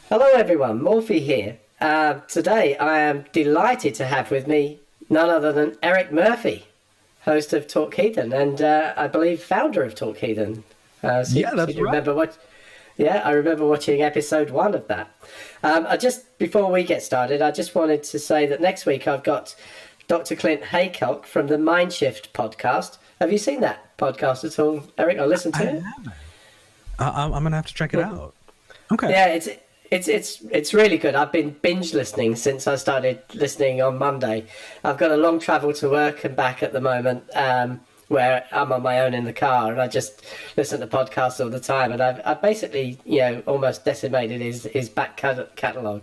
Hello everyone, Morphy here. Today I am delighted to have with me none other than Eric Murphy, host of Talk Heathen, and I believe founder of Talk Heathen. Yeah, that's right. I remember watching episode 1 of that. Before we get started, I just wanted to say that next week I've got Dr. Clint Heacock from the Mindshift podcast. Have you seen that podcast at all, Eric? Or listened to it? I haven't. I'm gonna have to check it out. Okay. Yeah, it's really good. I've been binge listening since I started listening on Monday. I've got a long travel to work and back at the moment, where I'm on my own in the car, and I just listen to podcasts all the time. And I've basically, almost decimated his back catalogue.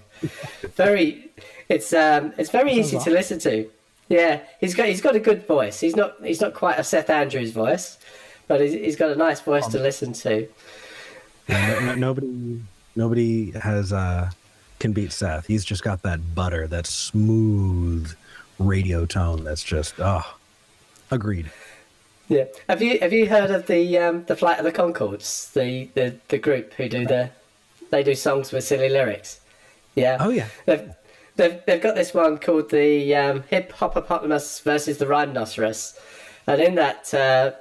It's very easy to listen to. Yeah, he's got a good voice. He's not quite a Seth Andrews voice, but he's got a nice voice to listen to. Yeah, nobody has can beat Seth. He's just got that butter, that smooth radio tone. That's just agreed. Yeah. Have you heard of the Flight of the Conchords, the group who do songs with silly lyrics? Yeah. Oh yeah. They've got this one called the Hip Hoppopotamus versus the Rhinoceros, and in that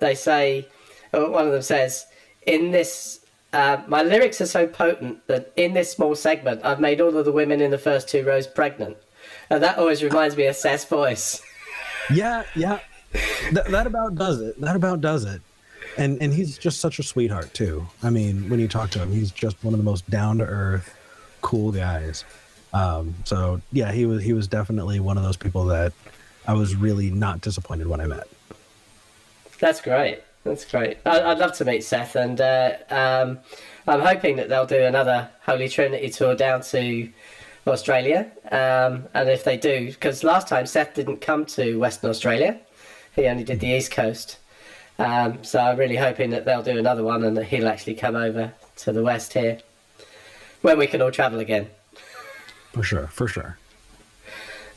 they say, one of them says, in this. My lyrics are so potent that in this small segment, I've made all of the women in the first 2 rows pregnant. And that always reminds me of Seth's voice. Yeah. That about does it. And he's just such a sweetheart, too. I mean, when you talk to him, he's just one of the most down-to-earth, cool guys. So, yeah, he was definitely one of those people that I was really not disappointed when I met. That's great. I'd love to meet Seth, and I'm hoping that they'll do another Holy Trinity tour down to Australia. And if they do, because last time Seth didn't come to Western Australia, he only did the East Coast. So I'm really hoping that they'll do another one and that he'll actually come over to the West here when we can all travel again. For sure.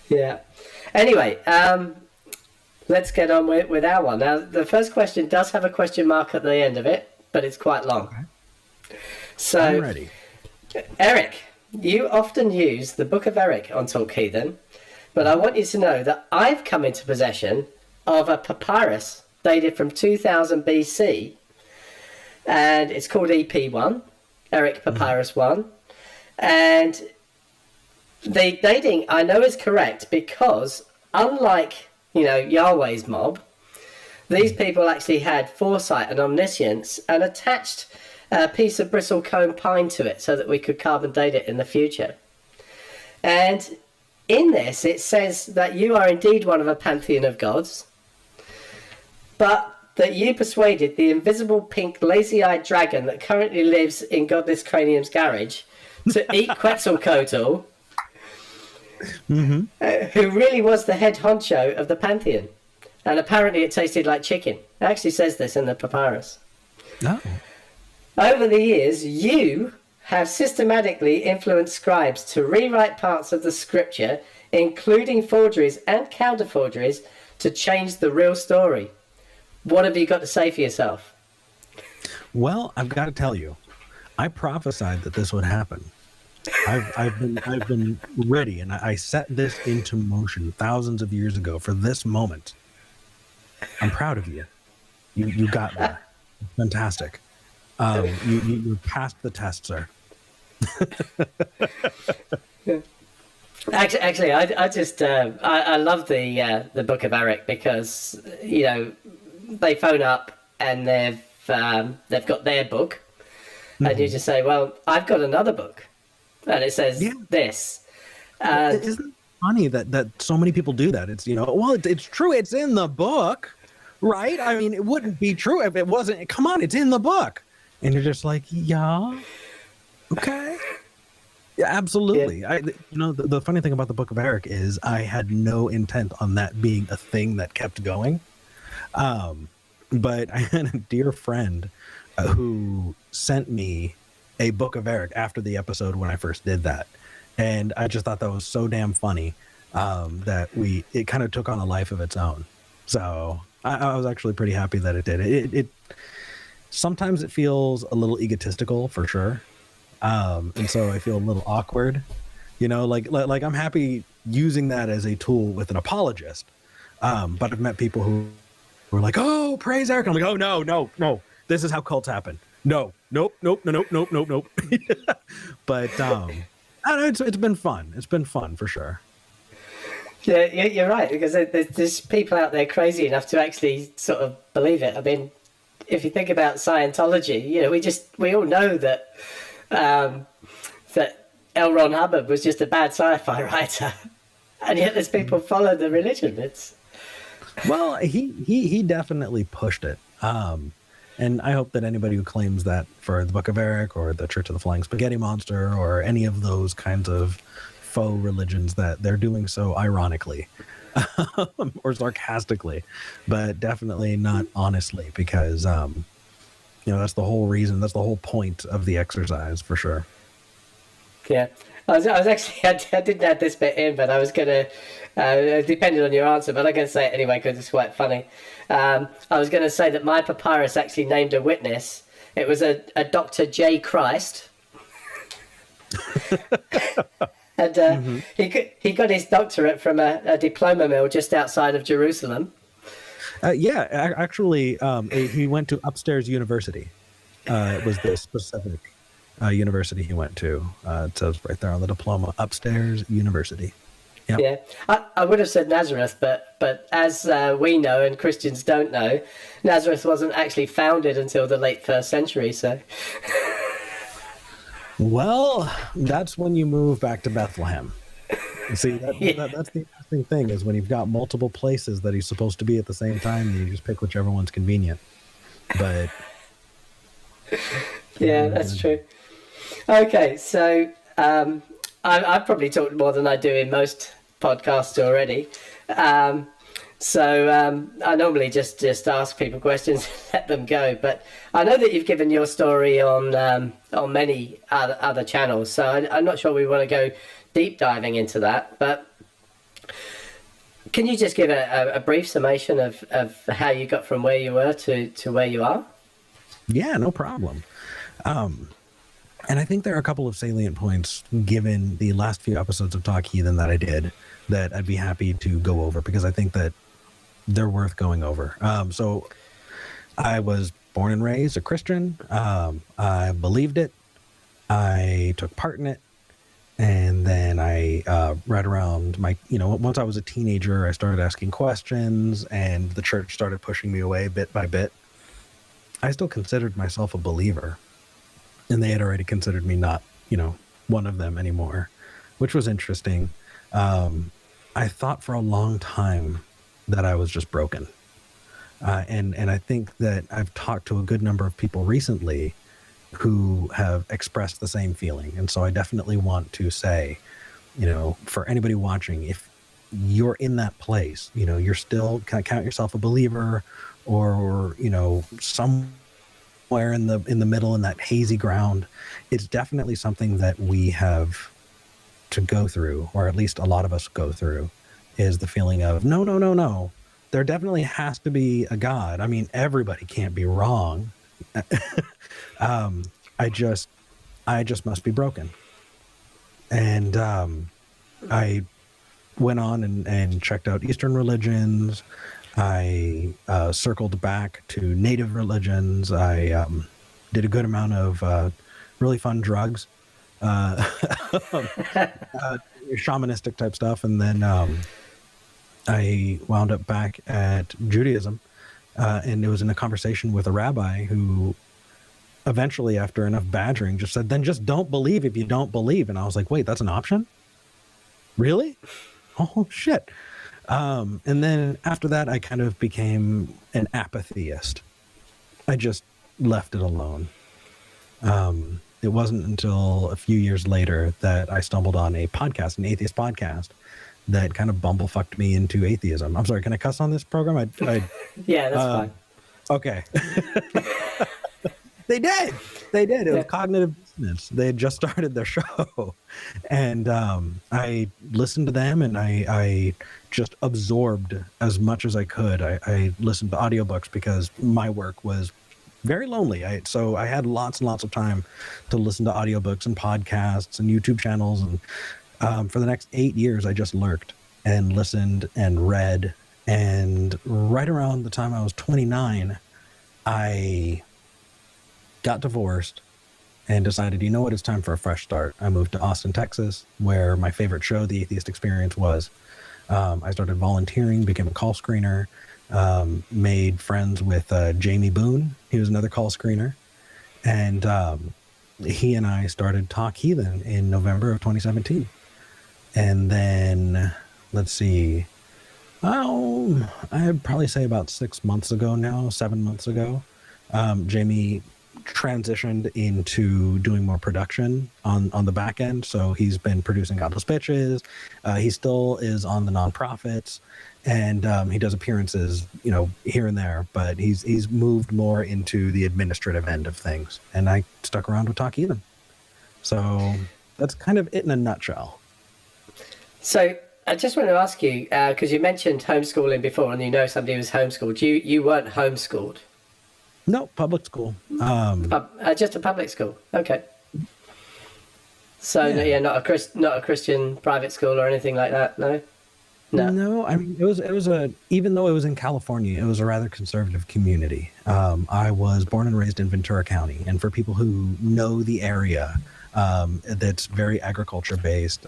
Yeah. Anyway, let's get on with our one. Now, the first question does have a question mark at the end of it, but it's quite long. Okay. So, I'm ready. Eric, you often use the Book of Eric on Talk Heathen, but I want you to know that I've come into possession of a papyrus dated from 2000 BC, and it's called EP1, Eric Papyrus 1, and the dating I know is correct because unlike Yahweh's mob, these people actually had foresight and omniscience and attached a piece of bristlecone pine to it so that we could carbon date it in the future. And in this, it says that you are indeed one of a pantheon of gods, but that you persuaded the invisible pink lazy-eyed dragon that currently lives in Godless Cranium's garage to eat Quetzalcoatl, who really was the head honcho of the pantheon, and apparently it tasted like chicken. It actually says this in the papyrus. No. Over the years, you have systematically influenced scribes to rewrite parts of the scripture, including forgeries and counter forgeries, to change the real story. What have you got to say for yourself? Well, I've got to tell you, I prophesied that this would happen. I've been ready, and I set this into motion thousands of years ago for this moment. I'm proud of you. You got there. Fantastic. You passed the test, sir. Actually, I love the Book of Eric because they phone up and they've got their book, and you just say, well, I've got another book. And it says this. Isn't it funny that so many people do that? It's, well, it's true. It's in the book, right? I mean, it wouldn't be true if it wasn't. Come on, it's in the book. And you're just like, yeah, okay. Yeah, absolutely. Yeah. The funny thing about the Book of Eric is I had no intent on that being a thing that kept going. But I had a dear friend who sent me a Book of Eric after the episode when I first did that. And I just thought that was so damn funny that it kind of took on a life of its own. So I was actually pretty happy that it did. sometimes it feels a little egotistical for sure. And so I feel a little awkward, like I'm happy using that as a tool with an apologist. But I've met people who were like, "Oh, praise Eric." I'm like, "Oh, no. This is how cults happen. No, nope. But I don't know, it's been fun. It's been fun for sure. Yeah, you're right, because there's people out there crazy enough to actually sort of believe it. I mean, if you think about Scientology, we all know that that L. Ron Hubbard was just a bad sci-fi writer, and yet there's people follow the religion. Well, he definitely pushed it. And I hope that anybody who claims that for the Book of Eric or the Church of the Flying Spaghetti Monster or any of those kinds of faux religions, that they're doing so ironically or sarcastically, but definitely not honestly, because that's the whole reason, that's the whole point of the exercise for sure. Yeah, I was actually, I didn't add this bit in, but I was gonna, depending on your answer, but I'm gonna say it anyway because it's quite funny. I was gonna say that my papyrus actually named a witness. It was a Dr. J. Christ. And he got his doctorate from a diploma mill just outside of Jerusalem. Actually, he went to Upstairs University. It was the specific university he went to. It says right there on the diploma, Upstairs University. Yep. Yeah, I would have said Nazareth, but as we know and Christians don't know, Nazareth wasn't actually founded until the late 1st century, so... Well, that's when you move back to Bethlehem. See, that's the interesting thing, is when you've got multiple places that he's supposed to be at the same time, you just pick whichever one's convenient. But yeah, that's true. Okay, so I've probably talked more than I do in most podcasts already. So I normally just ask people questions and let them go. But I know that you've given your story on many other channels, so I'm not sure we want to go deep diving into that. But can you just give a brief summation of how you got from where you were to where you are? Yeah, no problem. And I think there are a couple of salient points, given the last few episodes of Talk Heathen that I did, that I'd be happy to go over, because I think that they're worth going over. So I was born and raised a Christian. I believed it. I took part in it. And then I, right around once I was a teenager, I started asking questions, and the church started pushing me away bit by bit. I still considered myself a believer, and they had already considered me not, one of them anymore, which was interesting. I thought for a long time that I was just broken. And I think that I've talked to a good number of people recently who have expressed the same feeling. And so I definitely want to say, for anybody watching, if you're in that place, you're still count yourself a believer, or somewhere in the middle, in that hazy ground, it's definitely something that we have to go through, or at least a lot of us go through, is the feeling of no. There definitely has to be a God. I mean, everybody can't be wrong. I just must be broken. And I went on and checked out Eastern religions. I circled back to native religions. I did a good amount of really fun drugs, shamanistic type stuff. And then I wound up back at Judaism. And it was in a conversation with a rabbi who eventually, after enough badgering, just said, then just don't believe if you don't believe. And I was like, wait, that's an option? Really? Oh, shit. And then after that, I kind of became an apatheist. I just left it alone. It wasn't until a few years later that I stumbled on a podcast, an atheist podcast, that kind of bumblefucked me into atheism. I'm sorry, can I cuss on this program? Yeah, that's fine. Okay. They did. It was Cognitive Dissonance. They had just started their show. And I listened to them, and I just absorbed as much as I could. I listened to audiobooks because my work was very lonely. So I had lots and lots of time to listen to audiobooks and podcasts and YouTube channels. And for the next 8 years, I just lurked and listened and read. And right around the time I was 29, I got divorced and decided, you know what, it's time for a fresh start. I moved to Austin, Texas, where my favorite show, The Atheist Experience, was. I started volunteering, became a call screener, made friends with Jamie Boone. He was another call screener. And he and I started Talk Heathen in November of 2017. And then, let's see, I'd probably say about 6 months ago now, 7 months ago, Jamie transitioned into doing more production on the back end. So he's been producing Godless Bitches. He still is on the nonprofits, and he does appearances, here and there, but he's moved more into the administrative end of things. And I stuck around with Talk Heathen. So that's kind of it in a nutshell. So I just want to ask you, because you mentioned homeschooling before, and somebody was homeschooled. You weren't homeschooled. No, public school. Just a public school. Okay. So yeah, not a Christian private school or anything like that. No. No, I mean, it was even though it was in California, it was a rather conservative community. I was born and raised in Ventura County, and for people who know the area, that's very agriculture based.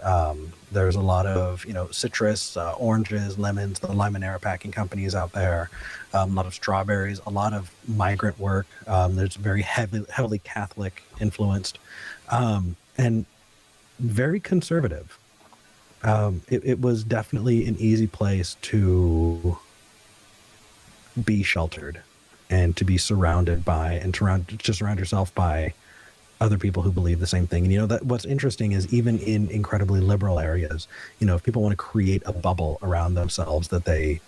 There's a lot of citrus, oranges, lemons, the Limonera packing companies out there. A lot of strawberries, a lot of migrant work. There's very heavily Catholic influenced, and very conservative. It was definitely an easy place to be sheltered and to be surrounded by, and to surround yourself by other people who believe the same thing. And that what's interesting is, even in incredibly liberal areas, if people want to create a bubble around themselves that they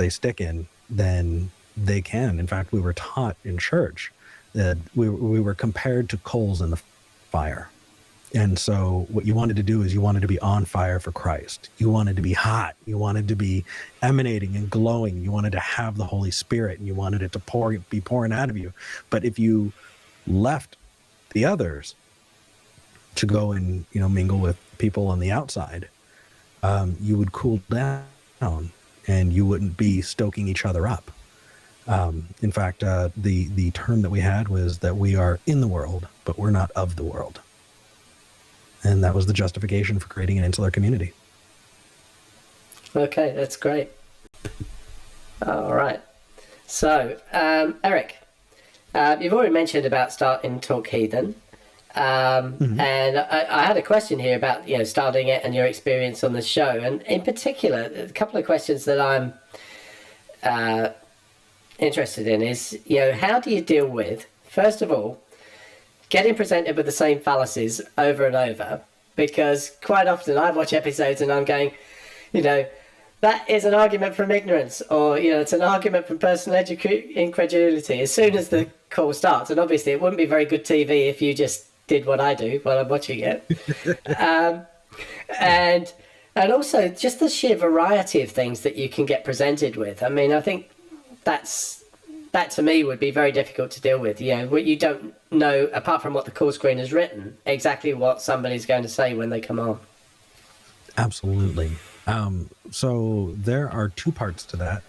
stick in, then they can. In fact, we were taught in church that we were compared to coals in the fire. And so what you wanted to do is you wanted to be on fire for Christ. You wanted to be hot. You wanted to be emanating and glowing. You wanted to have the Holy Spirit, and you wanted it to be pouring out of you. But if you left the others to go and mingle with people on the outside, you would cool down, and you wouldn't be stoking each other up. In fact, the term that we had was that we are in the world, but we're not of the world. And that was the justification for creating an insular community. Okay, that's great. All right. So, Eric, you've already mentioned about starting Talk Heathen. And I had a question here about, starting it and your experience on the show. And in particular, a couple of questions that I'm interested in is, how do you deal with, first of all, getting presented with the same fallacies over and over? Because quite often I watch episodes and I'm going, that is an argument from ignorance, or, it's an argument from personal incredulity as soon as the call starts. And obviously it wouldn't be very good TV if you just did what I do while I'm watching it. And also just the sheer variety of things that you can get presented with. I mean, I think that to me would be very difficult to deal with. What you don't know, apart from what the call screen has written, exactly what somebody's going to say when they come on. Absolutely. So there are two parts to that.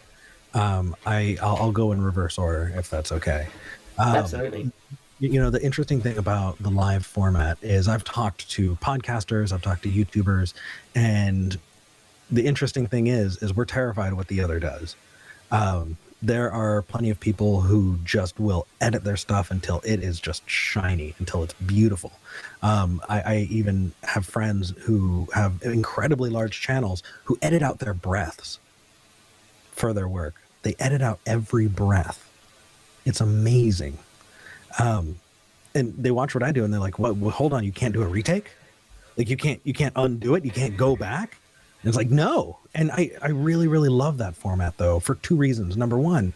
I'll go in reverse order, if that's okay. Absolutely. The interesting thing about the live format is I've talked to podcasters, I've talked to YouTubers, and the interesting thing is we're terrified of what the other does. There are plenty of people who just will edit their stuff until it is just shiny, until it's beautiful. I even have friends who have incredibly large channels who edit out their breaths for their work. They edit out every breath. It's amazing. And they watch what I do and they're like, "What? Well, hold on, you can't do a retake? Like you can't undo it? You can't go back?" And it's like, no. And I really, really love that format, though, for two reasons. Number one,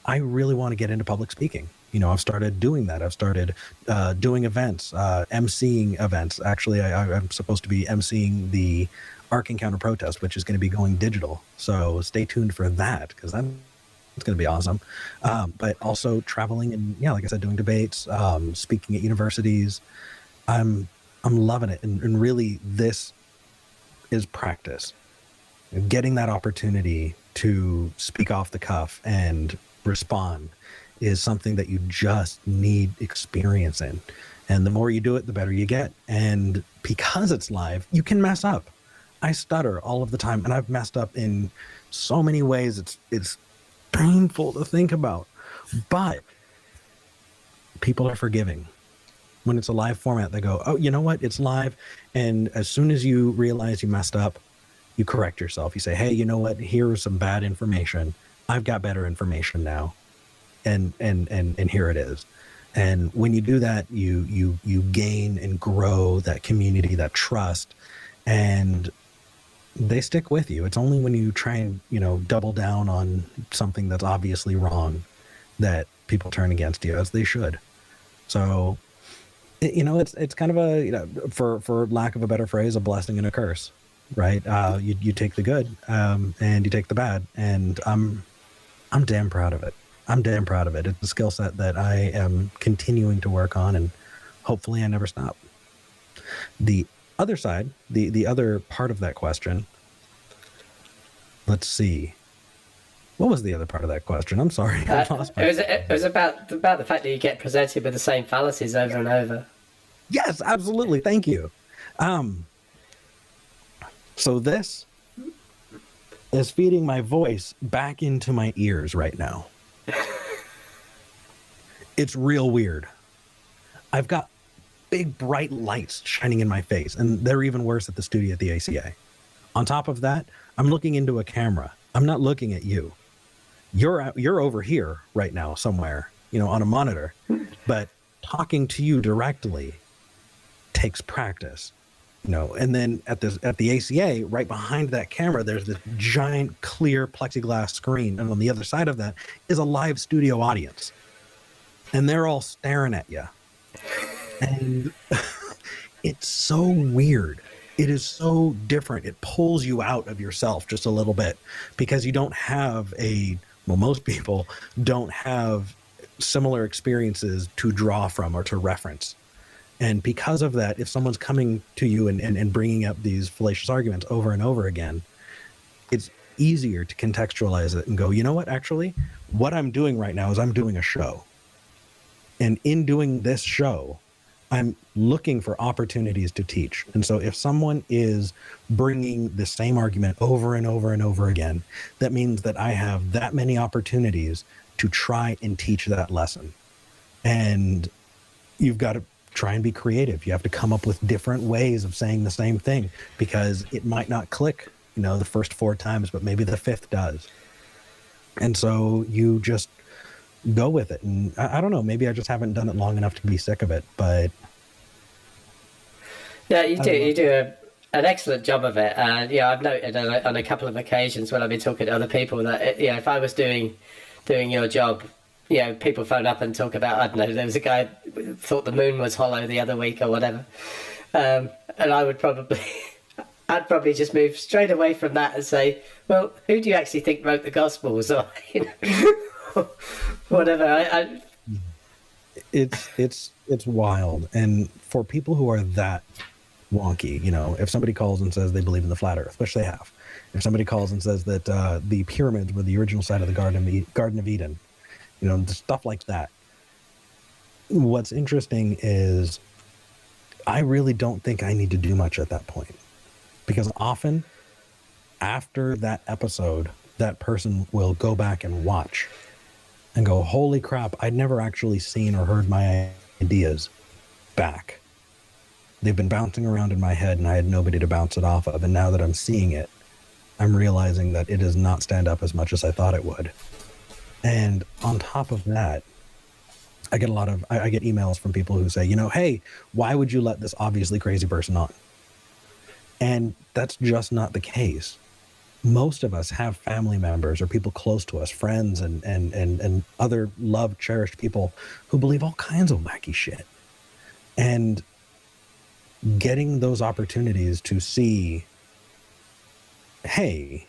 I really want to get into public speaking. I've started doing that. I've started doing events, emceeing events. Actually, I'm supposed to be emceeing the Ark Encounter protest, which is going to be going digital. So stay tuned for that, because It's going to be awesome. But also traveling and, yeah, like I said, doing debates, speaking at universities. I'm loving it. And really, this is practice. Getting that opportunity to speak off the cuff and respond is something that you just need experience in. And the more you do it, the better you get. And because it's live, you can mess up. I stutter all of the time, and I've messed up in so many ways. It's painful to think about, but people are forgiving. When it's a live format, they go, oh, you know what? It's live. And as soon as you realize you messed up, you correct yourself. You say, hey, you know what? Here's some bad information. I've got better information now. And here it is. And when you do that, you gain and grow that community, that trust, and they stick with you. It's only when you try and, double down on something that's obviously wrong that people turn against you, as they should. So, it's kind of a, for lack of a better phrase, a blessing and a curse, right? You take the good, and you take the bad, and I'm damn proud of it. I'm damn proud of it. It's a skill set that I am continuing to work on, and hopefully I never stop. The other side, the other part of that question, let's see. What was the other part of that question? I'm sorry. It was about the fact that you get presented with the same fallacies over and over. Yes, absolutely. Thank you. So this is feeding my voice back into my ears right now. It's real weird. I've got big bright lights shining in my face, and they're even worse at the studio at the ACA. On top of that, I'm looking into a camera. I'm not looking at you. You're over here right now somewhere, on a monitor, but talking to you directly takes practice, and then at the ACA, right behind that camera, there's this giant clear plexiglass screen. And on the other side of that is a live studio audience, and they're all staring at you. And it's so weird. It is so different. It pulls you out of yourself just a little bit, because you don't have most people don't have similar experiences to draw from or to reference. And because of that, if someone's coming to you and bringing up these fallacious arguments over and over again, it's easier to contextualize it and go, you know what, actually, what I'm doing right now is I'm doing a show. And in doing this show, I'm looking for opportunities to teach. And so if someone is bringing the same argument over and over and over again, that means that I have that many opportunities to try and teach that lesson. And you've got to try and be creative. You have to come up with different ways of saying the same thing, because it might not click, the first 4 times, but maybe the 5th does. And so you just go with it. And I don't know, maybe I just haven't done it long enough to be sick of it, but yeah, you do an excellent job of it. And I've noted on a couple of occasions when I've been talking to other people that if I was doing your job, people phone up and talk about, I don't know, there was a guy who thought the moon was hollow the other week or whatever, and I'd probably just move straight away from that and say, well, who do you actually think wrote the Gospels, or whatever. It's wild. And for people who are that wonky, if somebody calls and says they believe in the flat earth, which they have, if somebody calls and says that the pyramids were the original site of the Garden of Eden, stuff like that, what's interesting is I really don't think I need to do much at that point, because often after that episode, that person will go back and watch and go, holy crap, I'd never actually seen or heard my ideas back. They've been bouncing around in my head and I had nobody to bounce it off of. And now that I'm seeing it, I'm realizing that it does not stand up as much as I thought it would. And on top of that, I get emails from people who say, hey, why would you let this obviously crazy person on? And that's just not the case. Most of us have family members or people close to us, friends and other loved, cherished people who believe all kinds of wacky shit. And getting those opportunities to see, hey,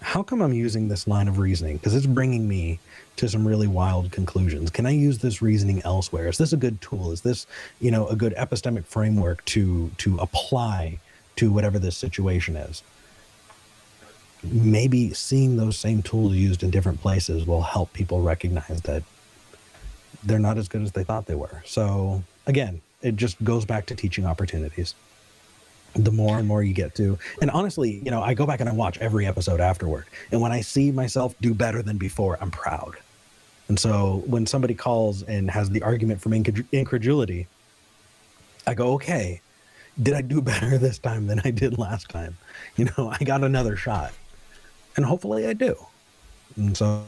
how come I'm using this line of reasoning? Because it's bringing me to some really wild conclusions. Can I use this reasoning elsewhere? Is this a good tool? Is this, a good epistemic framework to apply to whatever this situation is? Maybe seeing those same tools used in different places will help people recognize that they're not as good as they thought they were. So again, it just goes back to teaching opportunities. The more and more you get to, and honestly, I go back and I watch every episode afterward. And when I see myself do better than before, I'm proud. And so when somebody calls and has the argument from incredulity, I go, okay, did I do better this time than I did last time? I got another shot, and hopefully I do. And so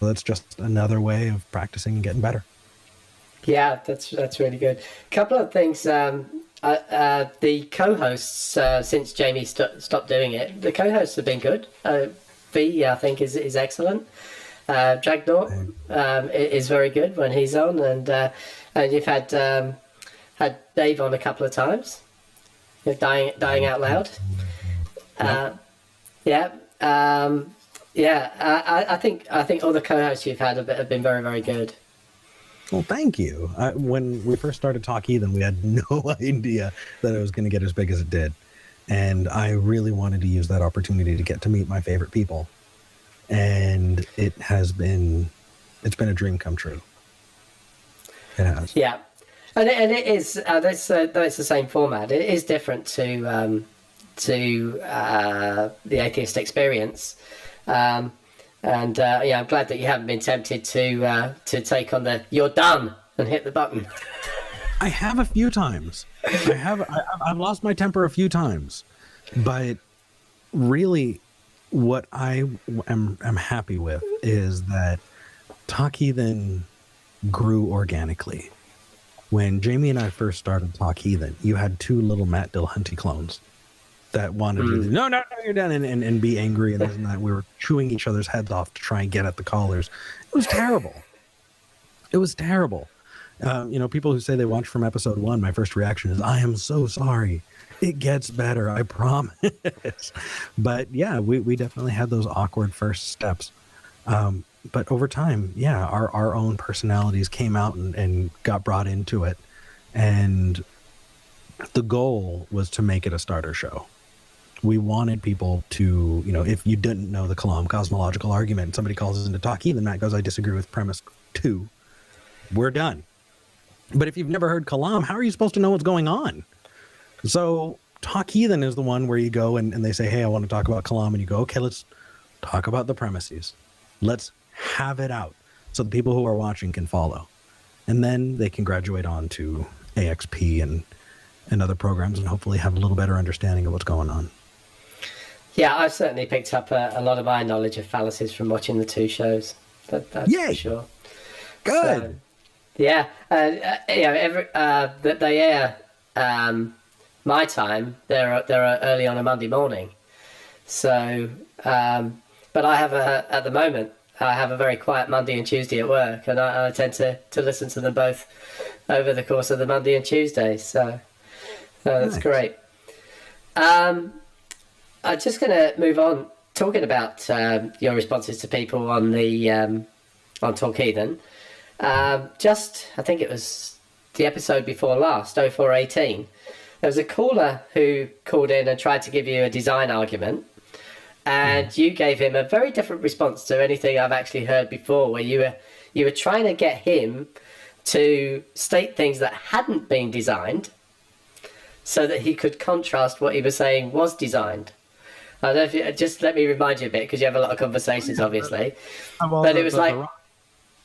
that's just another way of practicing and getting better. Yeah, that's really good. Couple of things. The co-hosts, since Jamie stopped doing it, the co-hosts have been good. V, I think, is excellent. Dragnor is very good when he's on, and you've had Dave on a couple of times. You're dying out loud. Yeah. I think all the co-hosts you've had have been very, very good. Well, thank you. When we first started Talk Heathen, we had no idea that it was going to get as big as it did. And I really wanted to use that opportunity to get to meet my favorite people. And it's been a dream come true. It has. Yeah. And it is, though it's the same format, it is different to the Atheist Experience. I'm glad that you haven't been tempted to take on the "you're done" and hit the button. I have a few times. I've lost my temper a few times, but really, what I am happy with is that Talk Heathen grew organically. When Jamie and I first started Talk Heathen, you had two little Matt Dillahunty clones that wanted to no, you're done, and be angry and this and that. We were chewing each other's heads off to try and get at the callers. It was terrible. People who say they watched from episode 1, my first reaction is, I am so sorry. It gets better, I promise. But yeah, we definitely had those awkward first steps. But over time, yeah, our own personalities came out and got brought into it. And the goal was to make it a starter show. We wanted people to, if you didn't know the Kalam cosmological argument, somebody calls us into Talk Heathen, Matt goes, I disagree with premise 2. We're done. But if you've never heard Kalam, how are you supposed to know what's going on? So Talk Heathen is the one where you go and they say, hey, I want to talk about Kalam. And you go, okay, let's talk about the premises. Let's have it out so the people who are watching can follow. And then they can graduate on to AXP and other programs and hopefully have a little better understanding of what's going on. Yeah, I've certainly picked up a lot of my knowledge of fallacies from watching the two shows. That's for sure. Good. So, yeah, they air my time. They're early on a Monday morning. So, but I have at the moment I have a very quiet Monday and Tuesday at work, and I tend to listen to them both over the course of the Monday and Tuesday. So that's nice. Great. I'm just going to move on talking about your responses to people on the on Talk Heathen. I think it was the episode before last, 0418. There was a caller who called in and tried to give you a design argument, and you gave him a very different response to anything I've actually heard before, where you were trying to get him to state things that hadn't been designed so that he could contrast what he was saying was designed. I don't know if you, just let me remind you a bit, because you have a lot of conversations, obviously. But it was like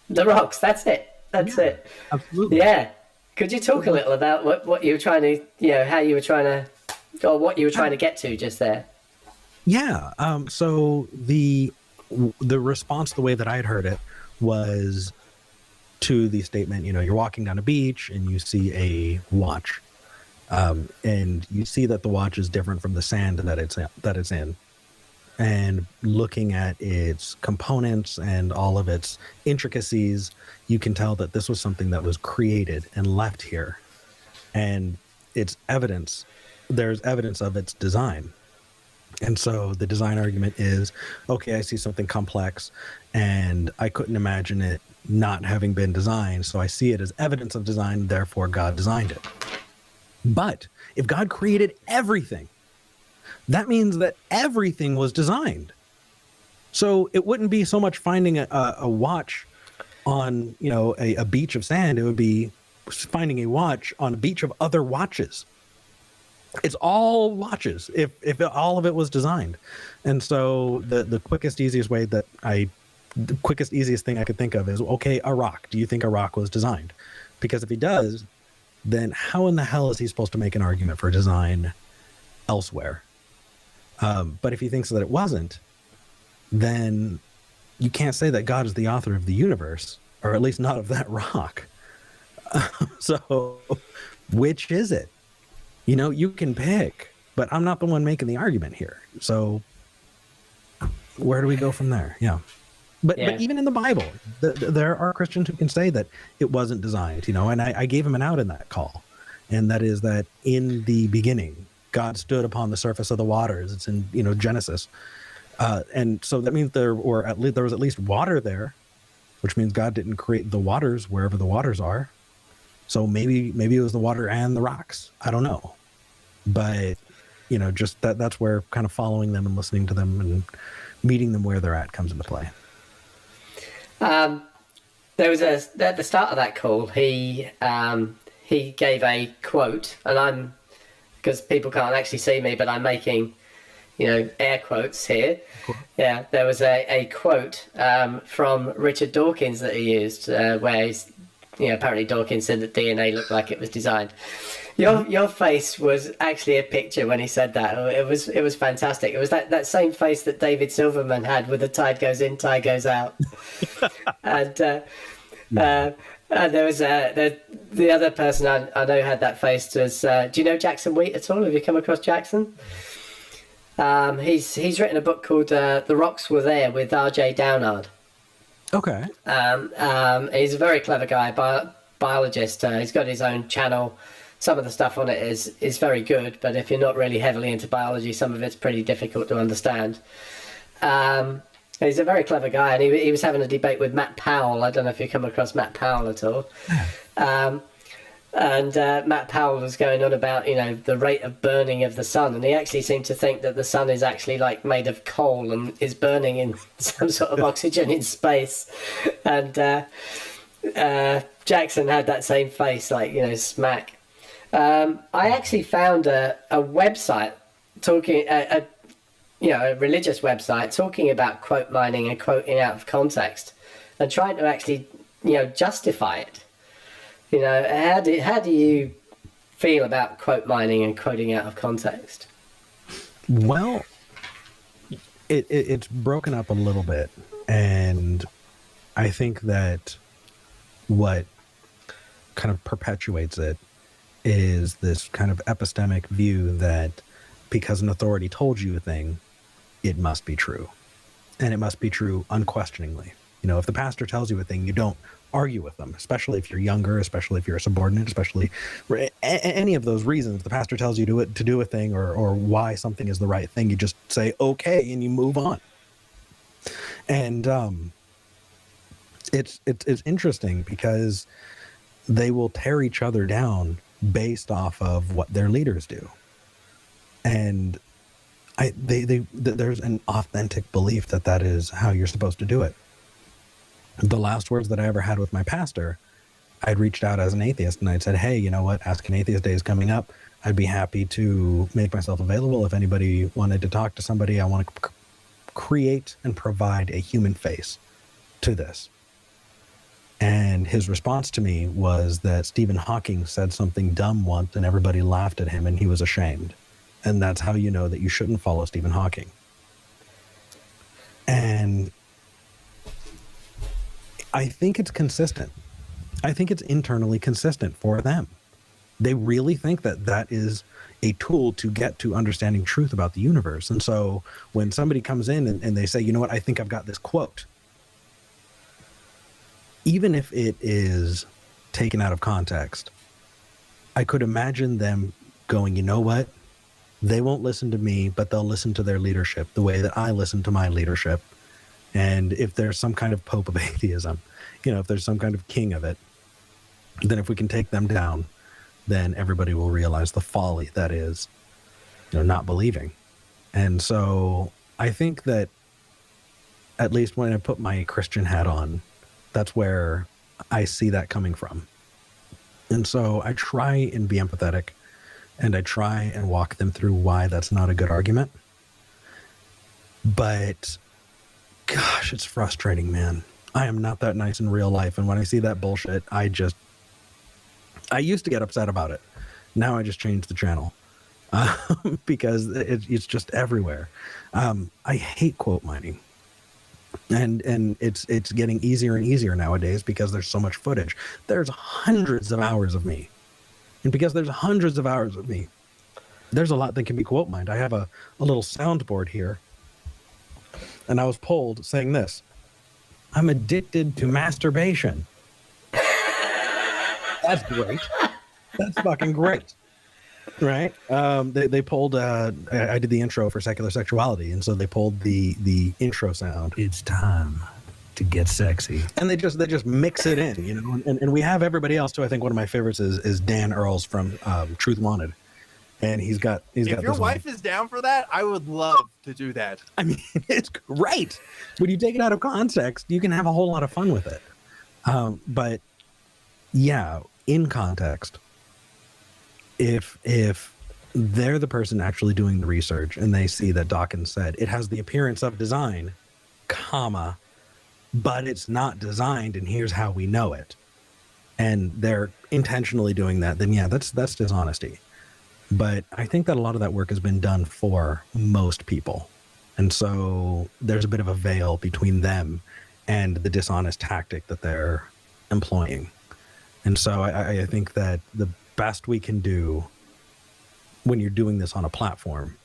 the rocks. That's it. That's it. Absolutely. Yeah. Could you talk a little about what you were trying to, how you were trying to, or what you were trying to get to just there? Yeah. So the response, the way that I had heard it, was to the statement, you're walking down a beach and you see a watch. And you see that the watch is different from the sand that it's in, and looking at its components and all of its intricacies, you can tell that this was something that was created and left here, and there's evidence of its design. And so the design argument is, okay, I see something complex and I couldn't imagine it not having been designed. So I see it as evidence of design, therefore God designed it. But if God created everything, that means that everything was designed. So it wouldn't be so much finding a watch on, a beach of sand. It would be finding a watch on a beach of other watches. It's all watches if all of it was designed. And so the quickest, easiest thing I could think of is, okay, a rock. Do you think a rock was designed? Because if he does, then how in the hell is he supposed to make an argument for design elsewhere? But if he thinks that it wasn't, then you can't say that God is the author of the universe, or at least not of that rock. So which is it? You can pick, but I'm not the one making the argument here. So where do we go from there? Yeah. But even in the Bible, there are Christians who can say that it wasn't designed, and I gave him an out in that call. And that is that in the beginning, God stood upon the surface of the waters. It's in, Genesis. And so that means there was at least water there, which means God didn't create the waters wherever the waters are. So maybe it was the water and the rocks. I don't know. But, just that's where kind of following them and listening to them and meeting them where they're at comes into play. There was at the start of that call, he gave a quote, and because people can't actually see me, but I'm making, air quotes here. Cool. Yeah, there was a quote from Richard Dawkins that he used, where he's, apparently Dawkins said that DNA looked like it was designed. Your face was actually a picture when he said that. It was fantastic. It was that same face that David Silverman had with the tide goes in, tide goes out. And there was the other person I know had that face was, do you know Jackson Wheat at all? Have you come across Jackson? He's written a book called The Rocks Were There with R.J. Downard. Okay. He's a very clever guy, biologist. He's got his own channel. Some of the stuff on it is very good, but if you're not really heavily into biology, some of it's pretty difficult to understand. He's a very clever guy, and he was having a debate with Matt Powell. I don't know if you come across Matt Powell at all. And Matt Powell was going on about, the rate of burning of the sun, and he actually seemed to think that the sun is actually like made of coal and is burning in some sort of oxygen in space. And Jackson had that same face, like, smack. I actually found a website talking, a religious website talking about quote mining and quoting out of context, and trying to actually, justify it. How do you feel about quote mining and quoting out of context? Well, it's broken up a little bit, and I think that what kind of perpetuates it is this kind of epistemic view that because an authority told you a thing, it must be true. And it must be true unquestioningly. If the pastor tells you a thing, you don't argue with them, especially if you're younger, especially if you're a subordinate, especially for any of those reasons. The pastor tells you to do a thing or why something is the right thing. You just say, okay, and you move on. And it's interesting because they will tear each other down based off of what their leaders do. And there's an authentic belief that is how you're supposed to do it. The last words that I ever had with my pastor, I'd reached out as an atheist and I'd said, hey, you know what? Ask an Atheist Day is coming up. I'd be happy to make myself available. If anybody wanted to talk to somebody, I want to create and provide a human face to this. And his response to me was that Stephen Hawking said something dumb once and everybody laughed at him and he was ashamed. And that's how you know that you shouldn't follow Stephen Hawking. And I think it's consistent. I think it's internally consistent for them. They really think that is a tool to get to understanding truth about the universe. And so when somebody comes in and they say, you know what, I think I've got this quote, even if it is taken out of context, I could imagine them going, you know what, They won't listen to me, but they'll listen to their leadership the way that I listen to my leadership. And if there's some kind of pope of atheism, if there's some kind of king of it, then if we can take them down, then everybody will realize the folly that is, not believing. And so I think that at least when I put my Christian hat on, that's where I see that coming from. And so I try and be empathetic, and I try and walk them through why that's not a good argument. But gosh, it's frustrating, man. I am not that nice in real life. And when I see that bullshit, I used to get upset about it. Now I just change the channel because it's just everywhere. I hate quote mining. And it's getting easier and easier nowadays because there's so much footage. There's hundreds of hours of me. And because there's hundreds of hours of me, there's a lot that can be quote mined. I have a little soundboard here. And I was polled saying this: I'm addicted to masturbation. That's great. That's fucking great. Right? They polled, I did the intro for Secular Sexuality, and so they polled the intro sound. It's time to get sexy. And they just mix it in, and we have everybody else too. I think one of my favorites is Dan Earls from Truth Wanted. And he's got if your wife is down for that, I would love to do that. I mean, it's great. When you take it out of context, you can have a whole lot of fun with it. But yeah, in context, if they're the person actually doing the research and they see that Dawkins said it has the appearance of design, comma, but it's not designed, and here's how we know it, and they're intentionally doing that, then yeah, that's dishonesty. But I think that a lot of that work has been done for most people. And so there's a bit of a veil between them and the dishonest tactic that they're employing. And so I think that the best we can do when you're doing this on a platform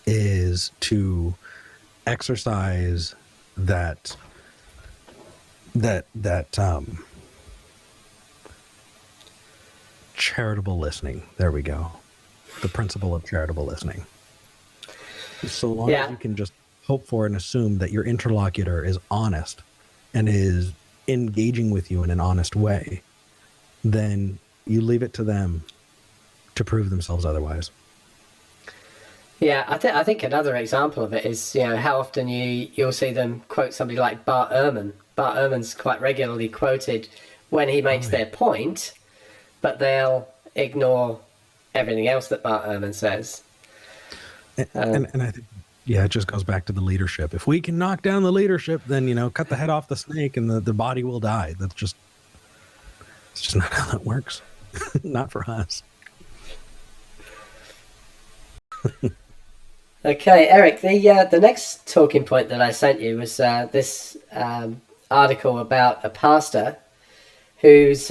is to exercise that charitable listening. There we go. The principle of charitable listening. So long as you can just hope for and assume that your interlocutor is honest and is engaging with you in an honest way, then you leave it to them to prove themselves otherwise. Yeah, I think another example of it is, how often you'll see them quote somebody like Bart Ehrman. Bart Ehrman's quite regularly quoted when he makes their point, but they'll ignore everything else that Bart Ehrman says. And I think, it just goes back to the leadership. If we can knock down the leadership, then, cut the head off the snake and the body will die. It's just not how that works. Not for us. Okay, Eric, the next talking point that I sent you was this article about a pastor who's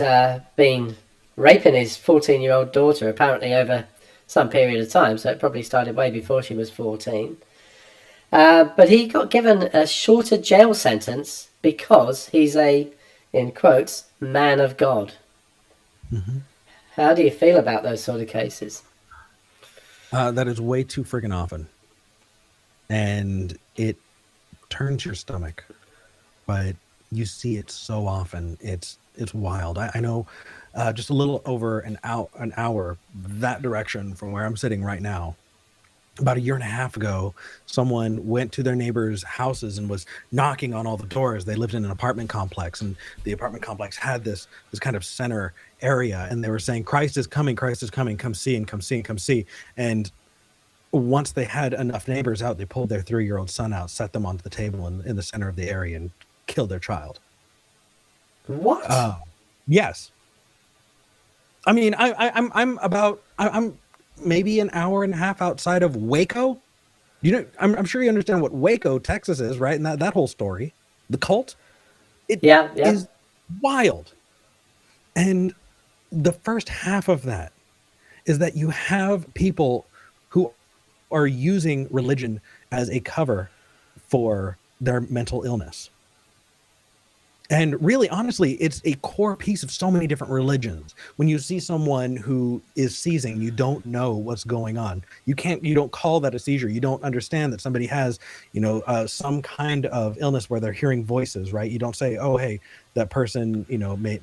been raping his 14-year-old daughter, apparently over some period of time, so it probably started way before she was 14. But he got given a shorter jail sentence because he's a, in quotes, man of God. Mm-hmm. How do you feel about those sort of cases? That is way too friggin' often. And it turns your stomach. But you see it so often. It's wild. I know just a little over an hour that direction from where I'm sitting right now. About a year and a half ago, someone went to their neighbors' houses and was knocking on all the doors. They lived in an apartment complex, and the apartment complex had this kind of center area, and they were saying, Christ is coming, come see, and come see, and come see. And once they had enough neighbors out, they pulled their 3-year-old son out, set them onto the table in the center of the area, and killed their child. What? Yes. I mean, I'm maybe an hour and a half outside of Waco. I'm sure you understand what Waco, Texas is, right? And that whole story, the cult, is wild. And the first half of that is that you have people who are using religion as a cover for their mental illness. And really, honestly, it's a core piece of so many different religions. When you see someone who is seizing, you don't know what's going on. You don't call that a seizure. You don't understand that somebody has, some kind of illness where they're hearing voices, right? You don't say, oh, hey, that person,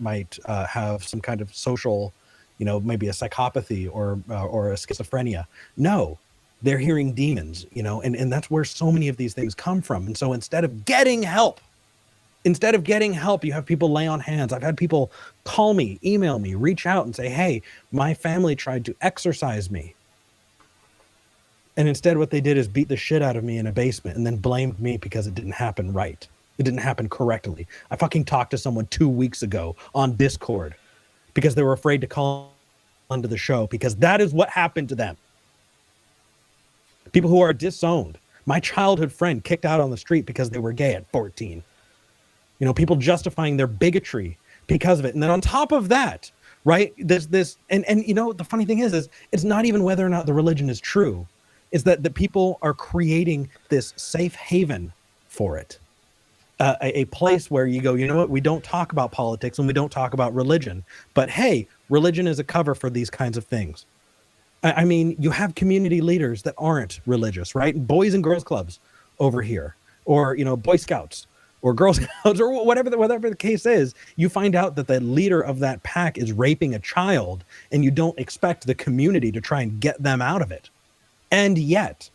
might have some kind of social, maybe a psychopathy or a schizophrenia. No, they're hearing demons, and that's where so many of these things come from. And so instead of getting help, you have people lay on hands. I've had people call me, email me, reach out and say, hey, my family tried to exorcise me. And instead what they did is beat the shit out of me in a basement and then blamed me because it didn't happen right. It didn't happen correctly. I fucking talked to someone 2 weeks ago on Discord because they were afraid to call onto the show because that is what happened to them. People who are disowned. My childhood friend kicked out on the street because they were gay at 14. People justifying their bigotry because of it. And then on top of that, right, there's this, and the funny thing is it's not even whether or not the religion is true. Is that the people are creating this safe haven for it. A place where you go, you know what, we don't talk about politics and we don't talk about religion. But hey, religion is a cover for these kinds of things. I mean, you have community leaders that aren't religious, right? Boys and girls clubs over here, or, Boy Scouts, or Girl Scouts, or whatever the case is. You find out that the leader of that pack is raping a child, and you don't expect the community to try and get them out of it. And yet,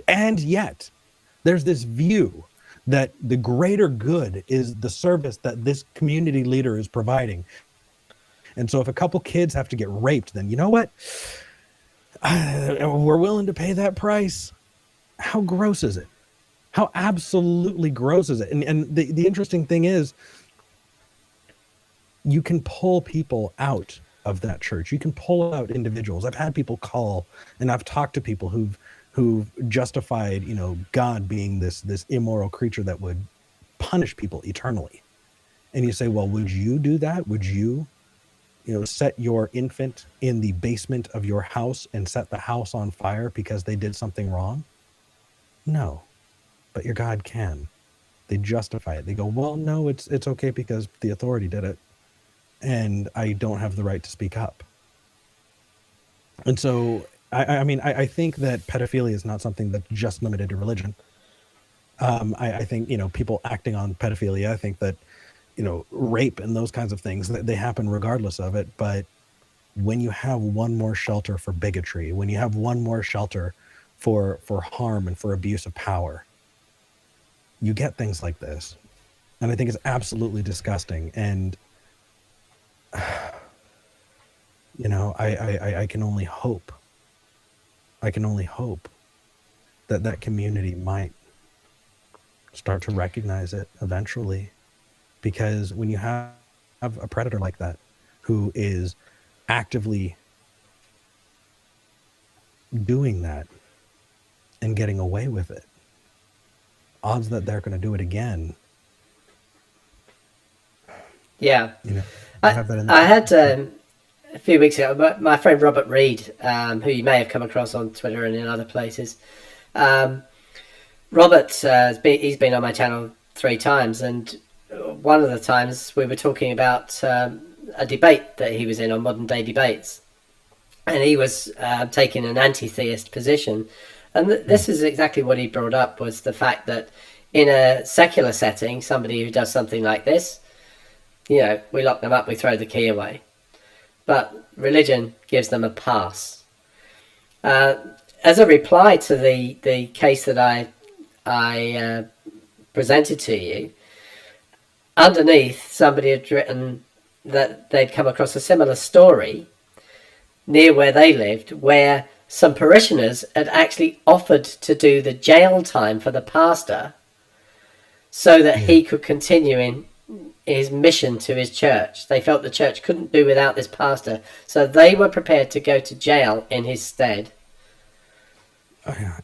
there's this view that the greater good is the service that this community leader is providing. And so if a couple kids have to get raped, then you know what? We're willing to pay that price. How gross is it? How absolutely gross is it? And the interesting thing is, you can pull people out of that church. You can pull out individuals. I've had people call, and I've talked to people who've justified, God being this immoral creature that would punish people eternally. And you say, well, would you do that? Would you, set your infant in the basement of your house and set the house on fire because they did something wrong? No. But your God can. They justify it. They go, well, no, it's okay because the authority did it, and I don't have the right to speak up. And so, I think that pedophilia is not something that's just limited to religion. I think, people acting on pedophilia, I think that, rape and those kinds of things, they happen regardless of it. But when you have one more shelter for bigotry, when you have one more shelter for harm and for abuse of power, you get things like this. And I think it's absolutely disgusting. And, I can only hope. I can only hope that community might start to recognize it eventually. Because when you have a predator like that who is actively doing that and getting away with it, odds that they're going to do it again. Yeah. I have that in I had a few weeks ago, my friend Robert Reed, who you may have come across on Twitter and in other places. Robert, he's been on my channel 3 times, and one of the times we were talking about a debate that he was in on Modern Day Debates, and he was taking an anti-theist position. And this is exactly what he brought up, was the fact that in a secular setting, somebody who does something like this, we lock them up, we throw the key away. But religion gives them a pass. As a reply to the case that I presented to you, underneath somebody had written that they'd come across a similar story near where they lived, where some parishioners had actually offered to do the jail time for the pastor so that he could continue in his mission to his church. They felt the church couldn't do without this pastor, so they were prepared to go to jail in his stead.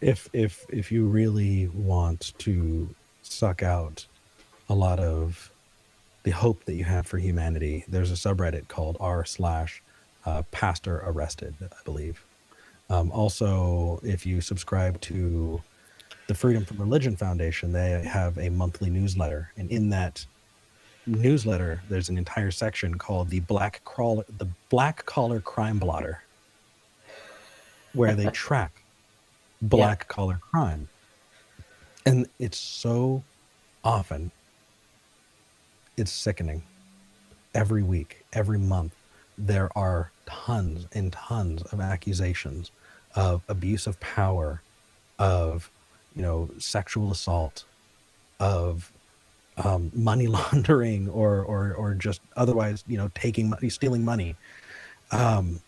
If you really want to suck out a lot of the hope that you have for humanity, there's a subreddit called r/pastor arrested, I believe. Also, if you subscribe to the Freedom from Religion Foundation, they have a monthly newsletter, and in that newsletter, there's an entire section called the Black Collar Crime Blotter, where they track black collar crime. And it's so often, it's sickening. Every week, every month, there are tons and tons of accusations of abuse of power, of, sexual assault, of money laundering, or just otherwise, taking money, stealing money. And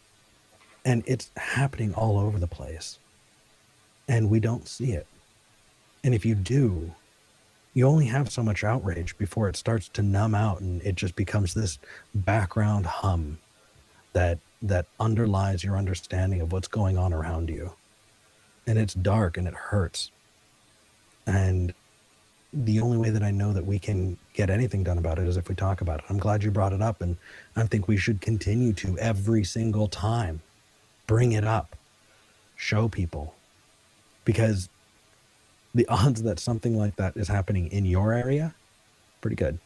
it's happening all over the place. And we don't see it. And if you do, you only have so much outrage before it starts to numb out, and it just becomes this background hum that underlies your understanding of what's going on around you. And it's dark and it hurts. And the only way that I know that we can get anything done about it is if we talk about it. I'm glad you brought it up, and I think we should continue to every single time bring it up, show people, because the odds that something like that is happening in your area, pretty good.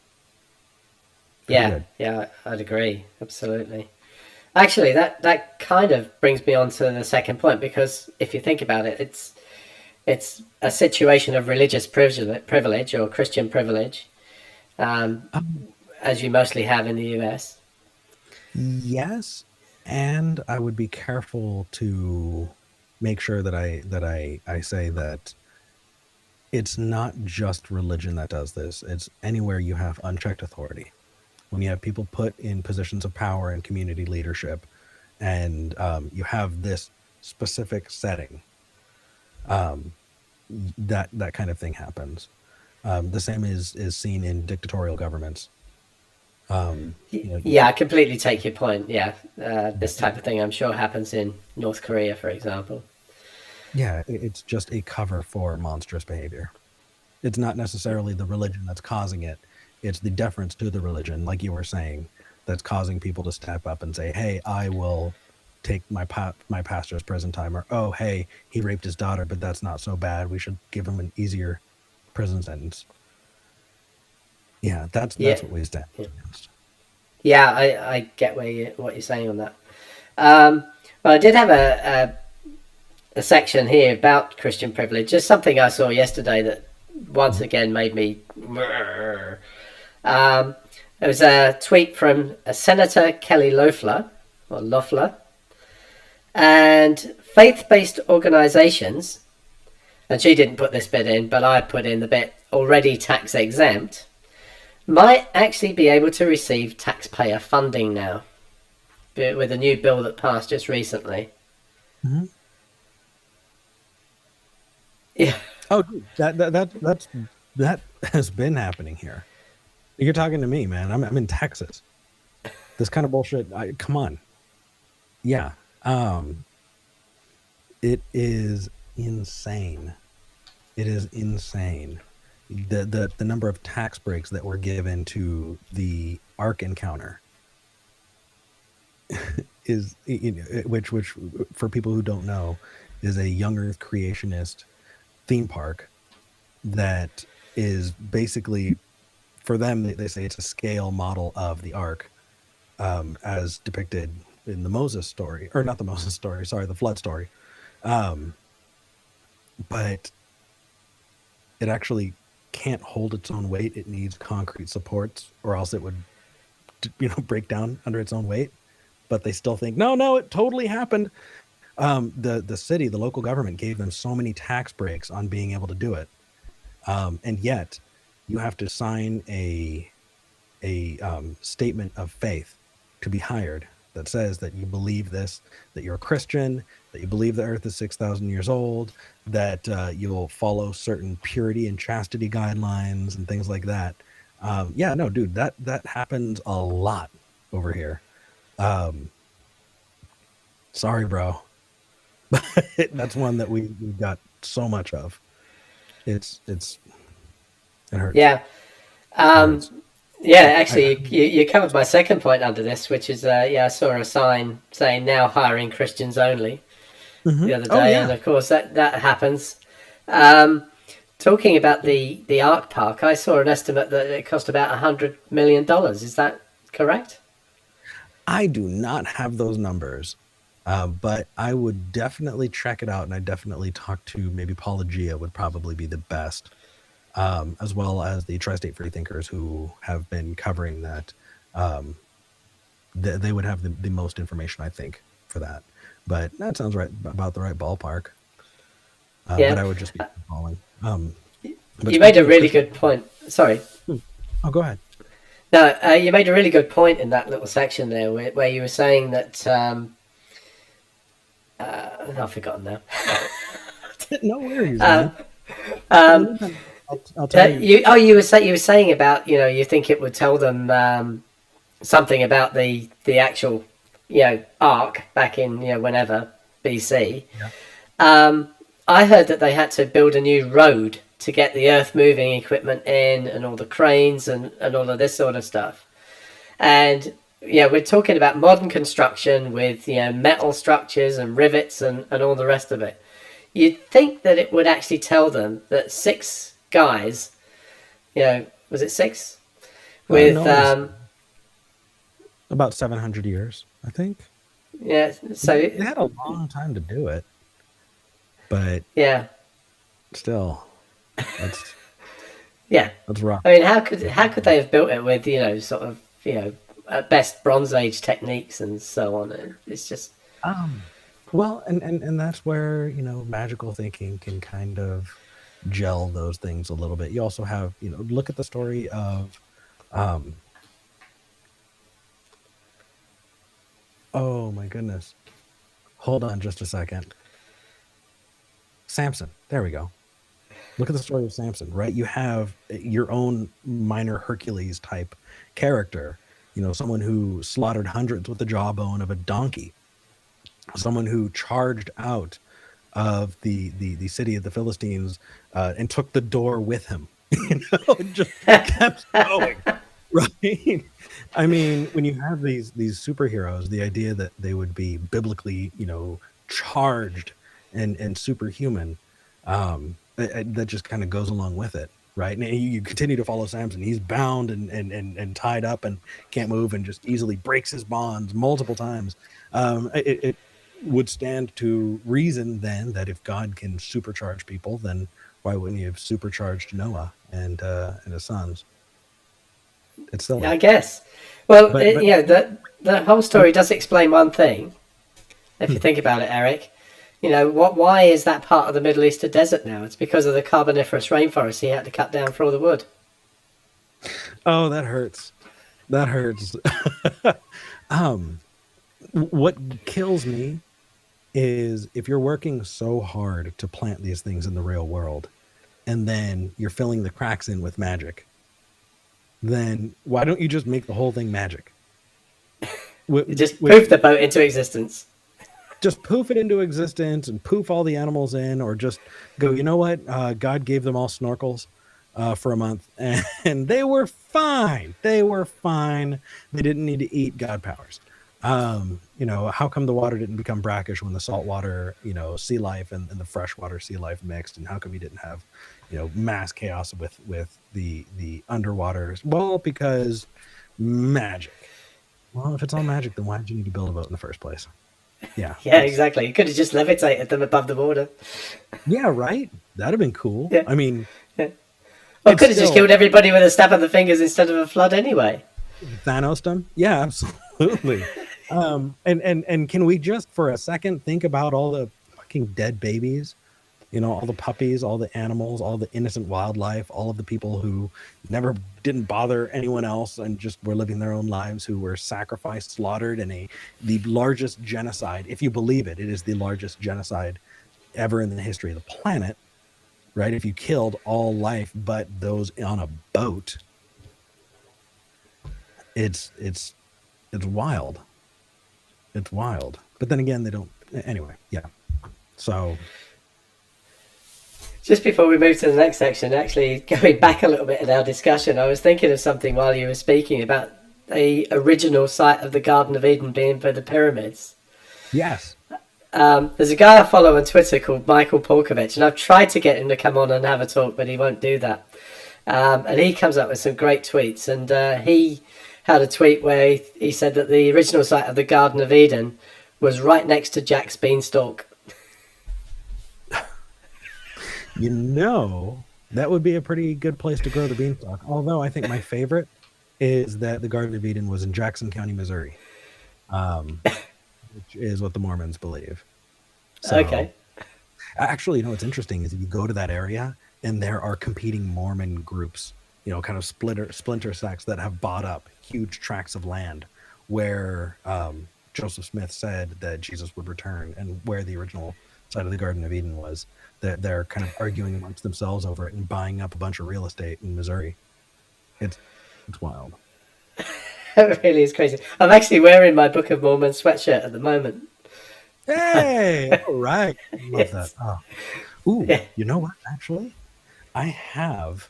Yeah, I'd agree. Absolutely. Actually, that kind of brings me on to the second point, because if you think about it, it's a situation of religious privilege or Christian privilege, as you mostly have in the US. Yes, and I would be careful to make sure that I say that it's not just religion that does this. It's anywhere you have unchecked authority. When you have people put in positions of power and community leadership, and you have this specific setting, that kind of thing happens. The same is seen in dictatorial governments. Yeah, I completely take your point. Yeah, this type of thing I'm sure happens in North Korea, for example. Yeah, it's just a cover for monstrous behavior. It's not necessarily the religion that's causing it. It's the deference to the religion, like you were saying, that's causing people to step up and say, hey, I will take my pastor's prison time, or, oh, hey, he raped his daughter, but that's not so bad. We should give him an easier prison sentence. Yeah, that's what we stand against. Yeah, I get what you're saying on that. But I did have a section here about Christian privilege. Just something I saw yesterday that once again made me. It was a tweet from Senator Kelly Loeffler, and faith-based organizations, and she didn't put this bit in, but I put in the bit already tax exempt, might actually be able to receive taxpayer funding now, with a new bill that passed just recently. Mm-hmm. Yeah. Oh, dude, that has been happening here. You're talking to me, man. I'm in Texas. This kind of bullshit. Come on. Yeah. It is insane. It is insane. The number of tax breaks that were given to the Ark encounter is, which for people who don't know, is a young Earth creationist theme park that is basically, for them, they say it's a scale model of the Ark, as depicted in the Moses story, or not the Moses story, sorry, the flood story. But it actually can't hold its own weight. It needs concrete supports, or else it would, break down under its own weight. But they still think, no, it totally happened. The city, the local government gave them so many tax breaks on being able to do it. And yet you have to sign a statement of faith to be hired that says that you believe this, that you're a Christian, that you believe the earth is 6,000 years old, that you'll follow certain purity and chastity guidelines and things like that. Yeah, no, dude, that happens a lot over here. Sorry, bro. But that's one that we've got so much of. It hurts. Yeah. Yeah, actually, you covered my second point under this, which is, I saw a sign saying now hiring Christians only the other day, and of course that happens. talking about the Ark Park, I saw an estimate that it cost about $100 million. Is that correct? I do not have those numbers, but I would definitely check it out, and I definitely talk to maybe Paula Gia would probably be the best, as well as the Tri-State Freethinkers who have been covering that. They would have the most information, I think, for that. But that sounds right, about the right ballpark. Yeah. But I would just be calling. You made a really good point. Sorry. Oh, go ahead. No, you made a really good point in that little section there where you were saying that... I've forgotten now. No worries. I'll tell you. You were saying about, you think it would tell them something about the actual, ark back in, whenever, BC. Yeah. I heard that they had to build a new road to get the earth moving equipment in and all the cranes and all of this sort of stuff. And we're talking about modern construction with metal structures and rivets and all the rest of it. You'd think that it would actually tell them that 6 guys, was it 6? With No, about 700 years, I think. Yeah, so they had a long time to do it, but still, that's that's rough. I mean, how could they have built it with sort of at best Bronze Age techniques and so on? It's just well, and that's where magical thinking can kind of gel those things a little bit. You also have look at the story of oh my goodness, hold on just a second. Samson, there we go. Look at the story of Samson, right? You have your own minor Hercules type character, someone who slaughtered hundreds with the jawbone of a donkey, someone who charged out of the city of the Philistines and took the door with him, and just kept going, right? I mean, when you have these superheroes, the idea that they would be biblically, charged and superhuman, that just kind of goes along with it, right? And you continue to follow Samson. He's bound and tied up and can't move and just easily breaks his bonds multiple times. It would stand to reason then that if God can supercharge people, then why wouldn't he have supercharged Noah and his sons? It's silly. I guess. Well, the whole story does explain one thing. If you think about it, Eric, why is that part of the Middle East a desert now? It's because of the Carboniferous rainforest he had to cut down for all the wood. Oh, that hurts. That hurts. What kills me is if you're working so hard to plant these things in the real world and then you're filling the cracks in with magic, then why don't you just make the whole thing magic? Just poof the boat into existence. Just poof it into existence and poof all the animals in, or just go, you know what? God gave them all snorkels for a month and they were fine. They were fine. They didn't need to eat God powers. How come the water didn't become brackish when the saltwater, sea life and the freshwater sea life mixed? And how come you didn't have, mass chaos with the underwater? Well, because magic. Well, if it's all magic, then why did you need to build a boat in the first place? Yeah, exactly. You could have just levitated them above the water. Yeah, right. That'd have been cool. Yeah. I mean, well, could have just killed everybody with a snap of the fingers instead of a flood anyway. Thanos done? Yeah, absolutely. And can we just for a second think about all the fucking dead babies? All the puppies, all the animals, all the innocent wildlife, all of the people who never didn't bother anyone else and just were living their own lives, who were sacrificed, slaughtered in the largest genocide. If you believe it, it is the largest genocide ever in the history of the planet, right? If you killed all life but those on a boat, it's wild. It's wild. But then again, they don't. Anyway, yeah. So. Just before we move to the next section, actually going back a little bit in our discussion, I was thinking of something while you were speaking about the original site of the Garden of Eden being for the pyramids. Yes. There's a guy I follow on Twitter called Michael Polkovich, and I've tried to get him to come on and have a talk, but he won't do that. And he comes up with some great tweets, and he had a tweet where he said that the original site of the Garden of Eden was right next to Jack's beanstalk. You know, that would be a pretty good place to grow the beanstalk. Although I think my favorite is that the Garden of Eden was in Jackson County, Missouri, which is what the Mormons believe. So, Okay. actually, you know what's interesting is if you go to that area and there are competing Mormon groups, you know, kind of splinter sects that have bought up huge tracts of land where Joseph Smith said that Jesus would return and where the original site of the Garden of Eden was. They're kind of arguing amongst themselves over it and buying up a bunch of real estate in Missouri. It's wild. It really is crazy. I'm actually wearing my Book of Mormon sweatshirt at the moment. Hey, all right. Love that. Oh. Ooh, Yeah. you know what? Actually, I have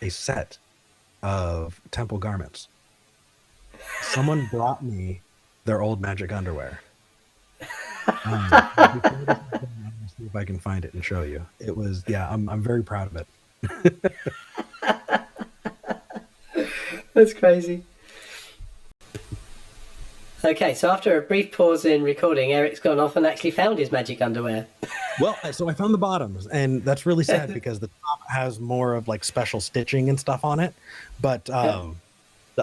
a set of temple garments. Someone brought me their old magic underwear. Before this is done, I'll see if I can find it and show you. It was, yeah, I'm very proud of it. That's crazy. Okay, so after a brief pause in recording, Eric's gone off and actually found his magic underwear. Well, so I found the bottoms, and that's really sad because the top has more of like special stitching and stuff on it, but the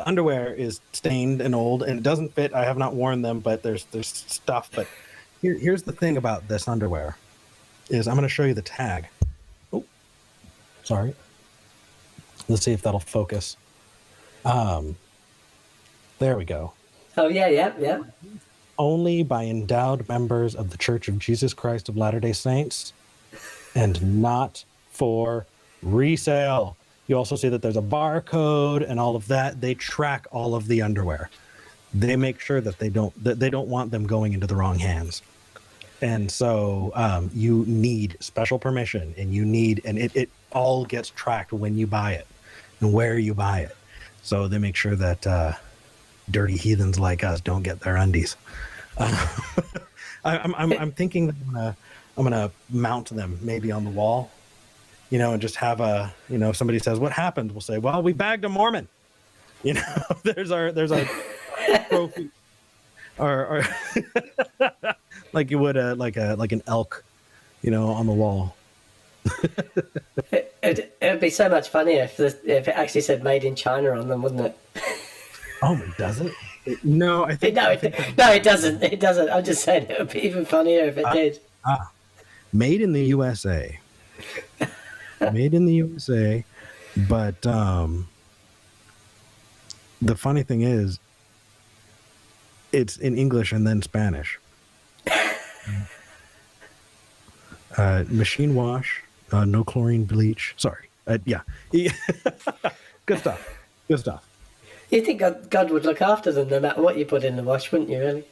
underwear is stained and old, and it doesn't fit. I have not worn them, but there's stuff. But here's the thing about this underwear is I'm going to show you the tag. Oh, sorry. Let's see if that'll focus. There we go. Oh, yeah. Only by endowed members of the Church of Jesus Christ of Latter-day Saints and not for resale. You also see that there's a barcode and all of that. They track all of the underwear. They make sure that they don't want them going into the wrong hands. And so you need special permission, and it all gets tracked when you buy it and where you buy it. So they make sure that dirty heathens like us don't get their undies. I'm thinking that I'm gonna mount them maybe on the wall, you know, and just have if somebody says what happened, we'll say, well, we bagged a Mormon. You know, there's our trophy, or like you would like an elk, you know, on the wall. It'd be so much funnier if it actually said "Made in China" on them, wouldn't it? Oh, does it? No, I think No, it doesn't. It doesn't. I'm just saying it would be even funnier if it did. Made in the USA. Made in the USA. But the funny thing is, it's in English and then Spanish. Machine wash, no chlorine bleach. Sorry. Yeah. Good stuff. You think God would look after them no matter what you put in the wash, wouldn't you, really?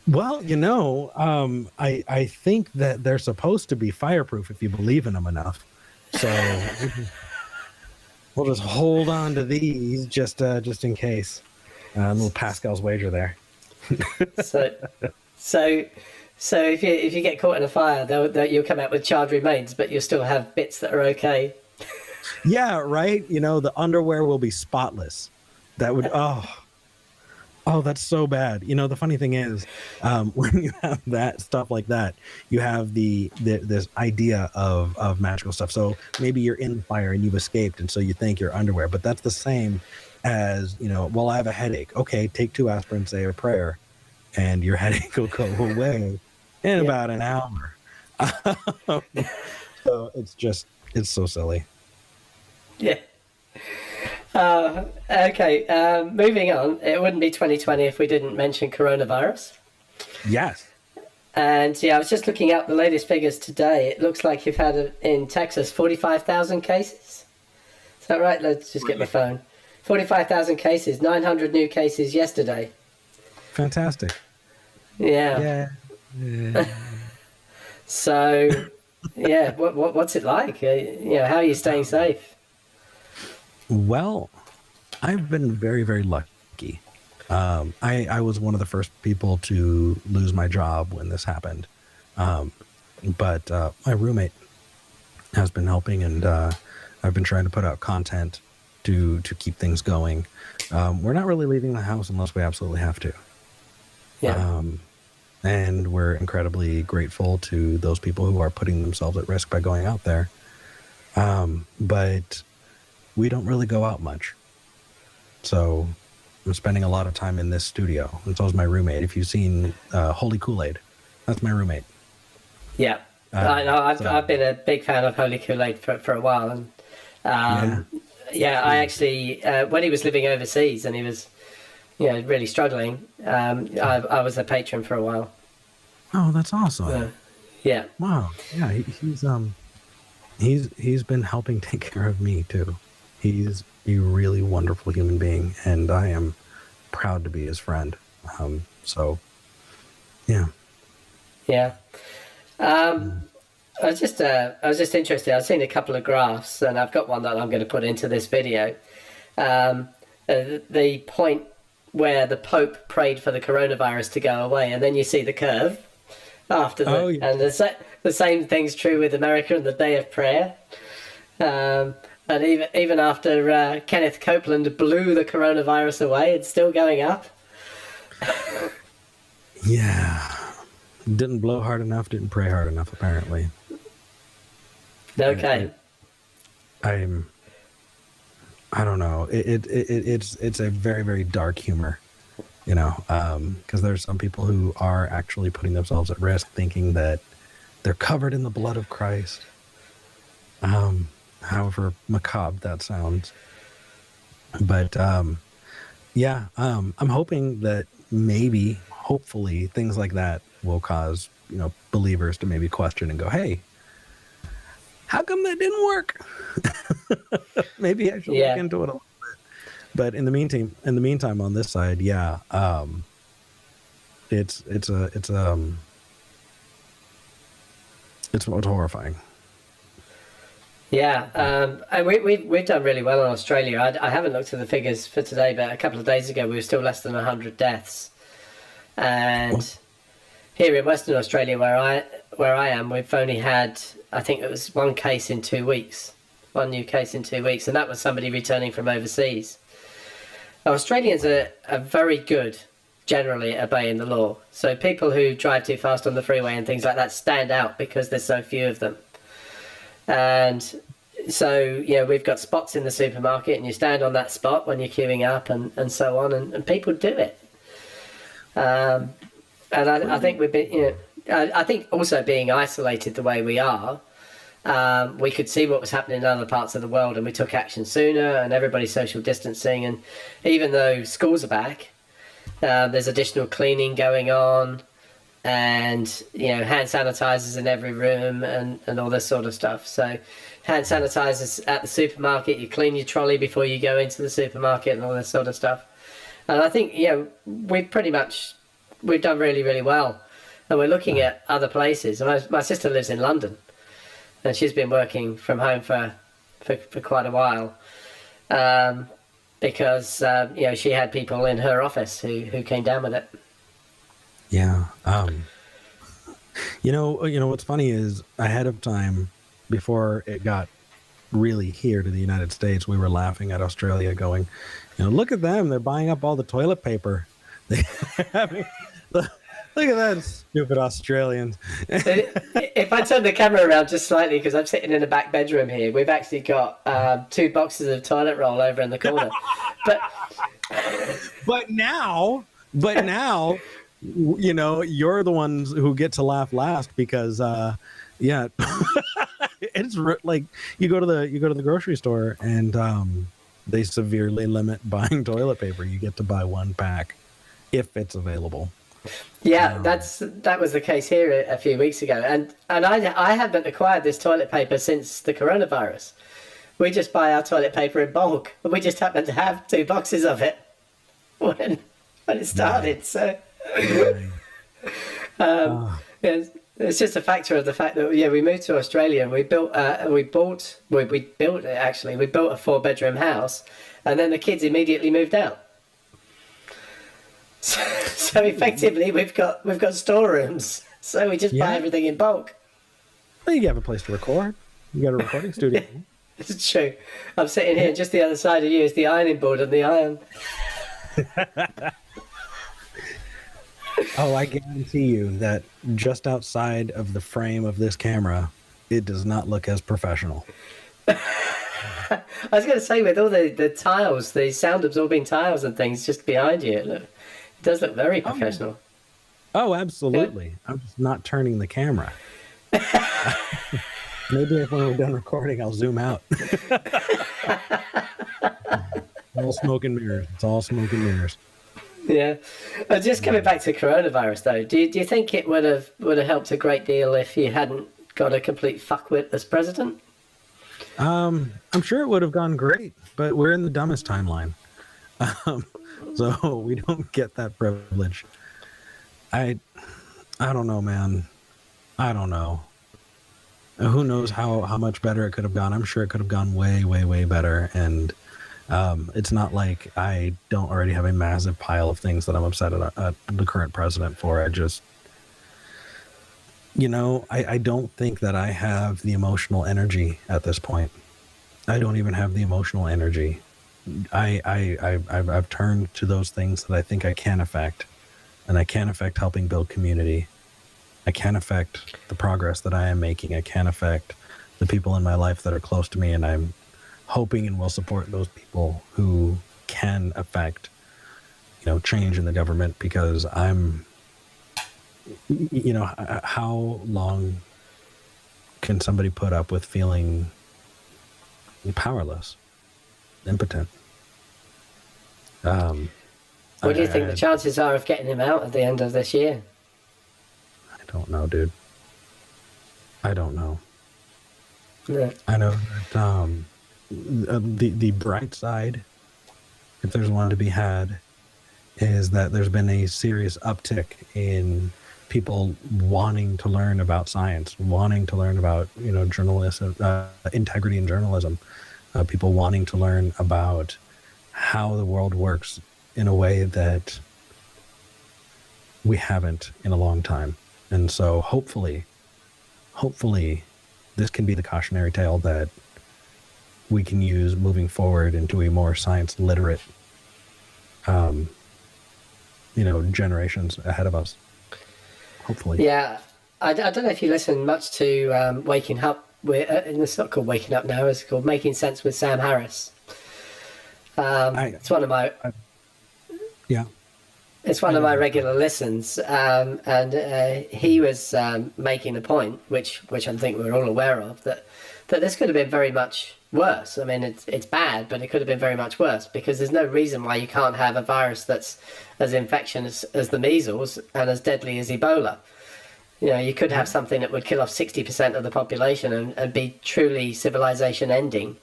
Well, you know, I think that they're supposed to be fireproof if you believe in them enough. So we'll just hold on to these just in case. A little Pascal's wager there. So if you get caught in a fire, you'll come out with charred remains, but you'll still have bits that are okay. Yeah, right. You know, the underwear will be spotless. That would oh, that's so bad. You know, the funny thing is, when you have that stuff like that, you have this idea of magical stuff. So maybe you're in the fire and you've escaped, and so you think you're underwear. But that's the same as, you know, well, I have a headache. Okay, take 2 aspirin, say a prayer, and your headache will go away in about an hour. So it's so silly. Yeah. Okay, moving on. It wouldn't be 2020 if we didn't mention coronavirus. Yes. And yeah, I was just looking up the latest figures today. It looks like you've had in Texas 45,000 cases. Is that right? Let's just get my phone. 45,000 cases, 900 new cases yesterday. Fantastic. Yeah. So, yeah, what's it like? You know, how are you staying safe? Well, I've been very, very lucky. I was one of the first people to lose my job when this happened. But my roommate has been helping, and I've been trying to put out content to keep things going. We're not really leaving the house unless we absolutely have to. Yeah. And we're incredibly grateful to those people who are putting themselves at risk by going out there. But we don't really go out much. So I'm spending a lot of time in this studio. And so is my roommate. If you've seen Holy Kool-Aid, that's my roommate. Yeah. I know. I've been a big fan of Holy Kool-Aid for a while. And I actually, when he was living overseas and he was, really struggling, I was a patron for a while. Oh, that's awesome. Yeah. Wow. Yeah, he's been helping take care of me too. He's a really wonderful human being, and I am proud to be his friend. So, yeah. Yeah. I was just interested. I've seen a couple of graphs, and I've got one that I'm going to put into this video. The point where the Pope prayed for the coronavirus to go away, and then you see the curve after that. And the same thing's true with America and the Day of Prayer. And even after Kenneth Copeland blew the coronavirus away, it's still going up. Yeah. Didn't blow hard enough, didn't pray hard enough, apparently. Okay. I don't know. It's a very, very dark humor, because there's some people who are actually putting themselves at risk, thinking that they're covered in the blood of Christ. However macabre that sounds. But I'm hoping that hopefully things like that will cause, believers to maybe question and go, hey, how come that didn't work? Maybe I should look into it a little bit. But in the meantime, on this side, it's horrifying. Yeah, we've done really well in Australia. I haven't looked at the figures for today, but a couple of days ago we were still less than 100 deaths. And here in Western Australia, where I am, we've only had, I think it was one new case in 2 weeks, and that was somebody returning from overseas. Australians are very good, generally, at obeying the law. So people who drive too fast on the freeway and things like that stand out because there's so few of them. And so, we've got spots in the supermarket, and you stand on that spot when you're queuing up and so on, and people do it. And I think we've been, I think also being isolated the way we are, we could see what was happening in other parts of the world, and we took action sooner, and everybody's social distancing. And even though schools are back, there's additional cleaning going on, and hand sanitizers in every room and all this sort of stuff. So hand sanitizers at the supermarket, you clean your trolley before you go into the supermarket and all this sort of stuff. And I think we've done really, really well, and we're looking at other places. My sister lives in London, and she's been working from home for quite a while, because she had people in her office who came down with it. Yeah. What's funny is ahead of time, before it got really here to the United States, we were laughing at Australia going, look at them. They're buying up all the toilet paper. Look at that, stupid Australians. If I turn the camera around just slightly, because I'm sitting in the back bedroom here, we've actually got 2 boxes of toilet roll over in the corner. But now, you're the ones who get to laugh last, because it's like you go to the grocery store, and they severely limit buying toilet paper. You get to buy 1 pack if it's available. Yeah, that was the case here a few weeks ago, and I haven't acquired this toilet paper since the coronavirus. We just buy our toilet paper in bulk, and we just happened to have 2 boxes of it when it started. So it's just a factor of the fact that we moved to Australia, and we built a 4-bedroom house, and then the kids immediately moved out. So effectively, we've got storerooms. So we just buy Yeah. everything in bulk. Well, you have a place to record. You got a recording studio. It's true. I'm sitting here, just the other side of you is the ironing board and the iron. Oh, I guarantee you that just outside of the frame of this camera, it does not look as professional. I was going to say, with all the tiles, the sound absorbing tiles and things just behind you, it does look very professional. Oh, absolutely. Yeah. I'm just not turning the camera. Maybe if when we're done recording, I'll zoom out. All smoke and mirrors. It's all smoke and mirrors. Yeah. Just coming back to coronavirus, though, do you think it would have helped a great deal if you hadn't got a complete fuckwit as president? I'm sure it would have gone great, but we're in the dumbest timeline. So we don't get that privilege. I don't know, man. I don't know. Who knows how much better it could have gone. I'm sure it could have gone way, way, way better. And it's not like I don't already have a massive pile of things that I'm upset at the current president for. I just, I don't think that I have the emotional energy at this point. I don't even have the emotional energy. I've turned to those things that I think I can affect, and I can affect helping build community. I can affect the progress that I am making. I can affect the people in my life that are close to me, and I'm hoping and will support those people who can affect, change in the government, because I'm, how long can somebody put up with feeling powerless, impotent? What do you think the chances are of getting him out at the end of this year? I don't know, dude. I don't know. Yeah. I know that the bright side, if there's one to be had, is that there's been a serious uptick in people wanting to learn about science, wanting to learn about journalism, integrity in journalism, people wanting to learn about how the world works in a way that we haven't in a long time. And so hopefully this can be the cautionary tale that we can use moving forward into a more science literate, generations ahead of us. Hopefully. Yeah. I don't know if you listen much to Waking Up. It's not called Waking Up now. It's called Making Sense with Sam Harris. It's one of my... Yeah. It's one of my regular listens, and he was making the point, which I think we're all aware of, that this could have been very much worse. I mean, it's bad, but it could have been very much worse, because there's no reason why you can't have a virus that's as infectious as the measles and as deadly as Ebola. You could have something that would kill off 60% of the population and be truly civilization ending.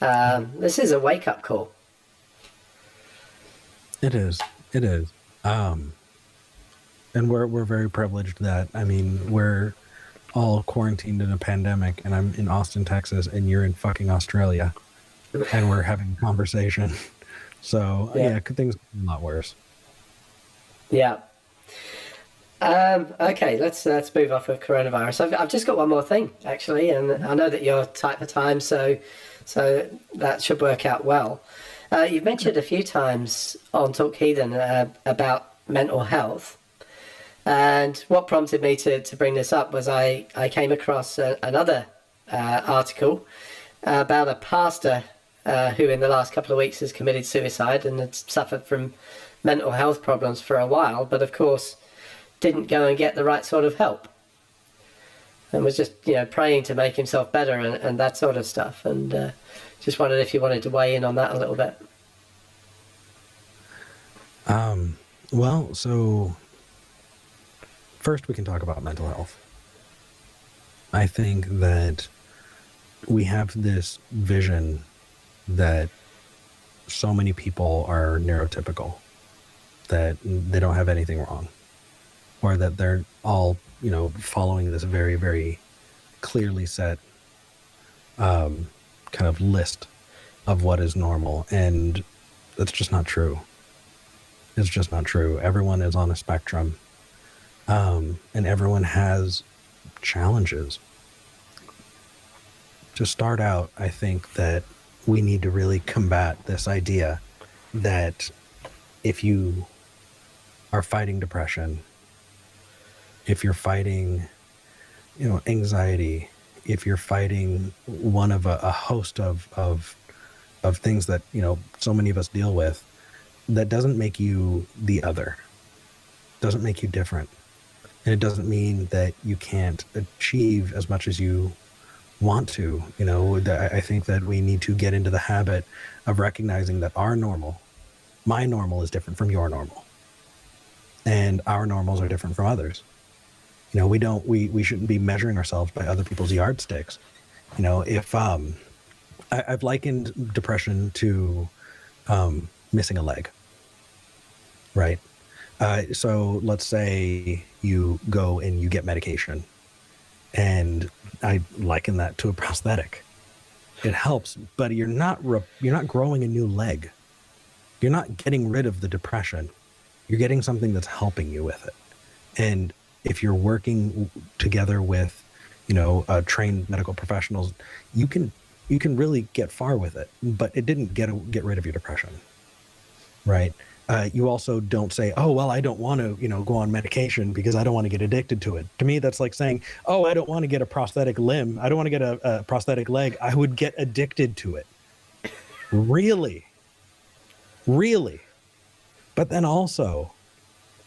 This is a wake-up call. It is. And we're very privileged that, we're all quarantined in a pandemic, and I'm in Austin, Texas, and you're in fucking Australia, and we're having a conversation. So things could be a lot worse. Yeah. Okay, let's move off of coronavirus. I've just got one more thing, actually, and I know that you're tight for time, so that should work out well. You've mentioned a few times on Talk Heathen about mental health, and what prompted me to bring this up was I came across another article about a pastor who in the last couple of weeks has committed suicide and had suffered from mental health problems for a while, but of course didn't go and get the right sort of help, and was just praying to make himself better and that sort of stuff. And just wondered if you wanted to weigh in on that a little bit. Well, so first we can talk about mental health. I think that we have this vision that so many people are neurotypical, that they don't have anything wrong, or that they're all, following this very, very clearly set kind of list of what is normal. And that's just not true. It's just not true. Everyone is on a spectrum, and everyone has challenges. To start out, I think that we need to really combat this idea that if you are fighting depression, if you're fighting, anxiety, if you're fighting one of a host of things that, so many of us deal with, that doesn't make you the other, doesn't make you different. And it doesn't mean that you can't achieve as much as you want to. I think that we need to get into the habit of recognizing that our normal, my normal, is different from your normal. And our normals are different from others. We shouldn't be measuring ourselves by other people's yardsticks. If I've likened depression to missing a leg, right? So let's say you go and you get medication, and I liken that to a prosthetic. It helps, but you're not growing a new leg. You're not getting rid of the depression. You're getting something that's helping you with it. And if you're working together with, trained medical professionals, you can really get far with it. But it didn't get rid of your depression, right? You also don't say, oh, well, I don't want to, go on medication because I don't want to get addicted to it. To me, that's like saying, oh, I don't want to get a prosthetic limb. I don't want to get a prosthetic leg. I would get addicted to it. Really? Really? But then also,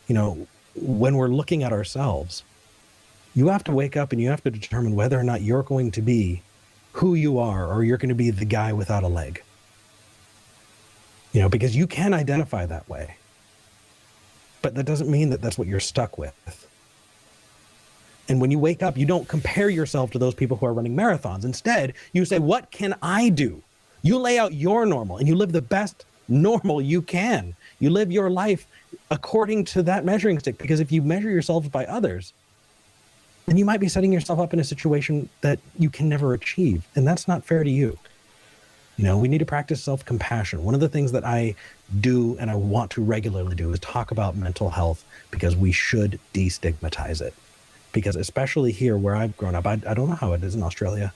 when we're looking at ourselves, you have to wake up and you have to determine whether or not you're going to be who you are, or you're going to be the guy without a leg. Because you can identify that way. But that doesn't mean that that's what you're stuck with. And when you wake up, you don't compare yourself to those people who are running marathons. Instead, you say, what can I do? You lay out your normal and you live the best normal you can. You live your life according to that measuring stick. Because if you measure yourselves by others, then you might be setting yourself up in a situation that you can never achieve. And that's not fair to you. We need to practice self-compassion. One of the things that I do and I want to regularly do is talk about mental health, because we should destigmatize it. Because especially here where I've grown up, I don't know how it is in Australia,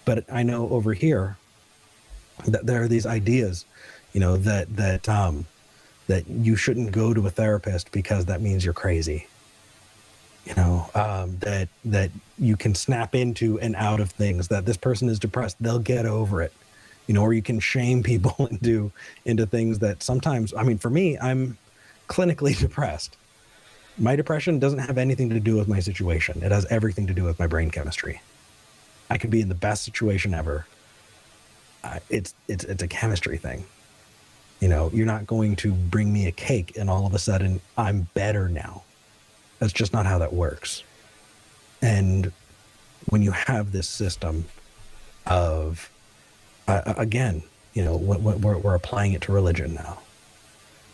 but I know over here that there are these ideas, that you shouldn't go to a therapist because that means you're crazy. That you can snap into and out of things, that this person is depressed, they'll get over it. Or you can shame people into things that sometimes, for me, I'm clinically depressed. My depression doesn't have anything to do with my situation. It has everything to do with my brain chemistry. I could be in the best situation ever. It's a chemistry thing. You're not going to bring me a cake and all of a sudden I'm better now. That's just not how that works. And when you have this system of, again, we're applying it to religion now.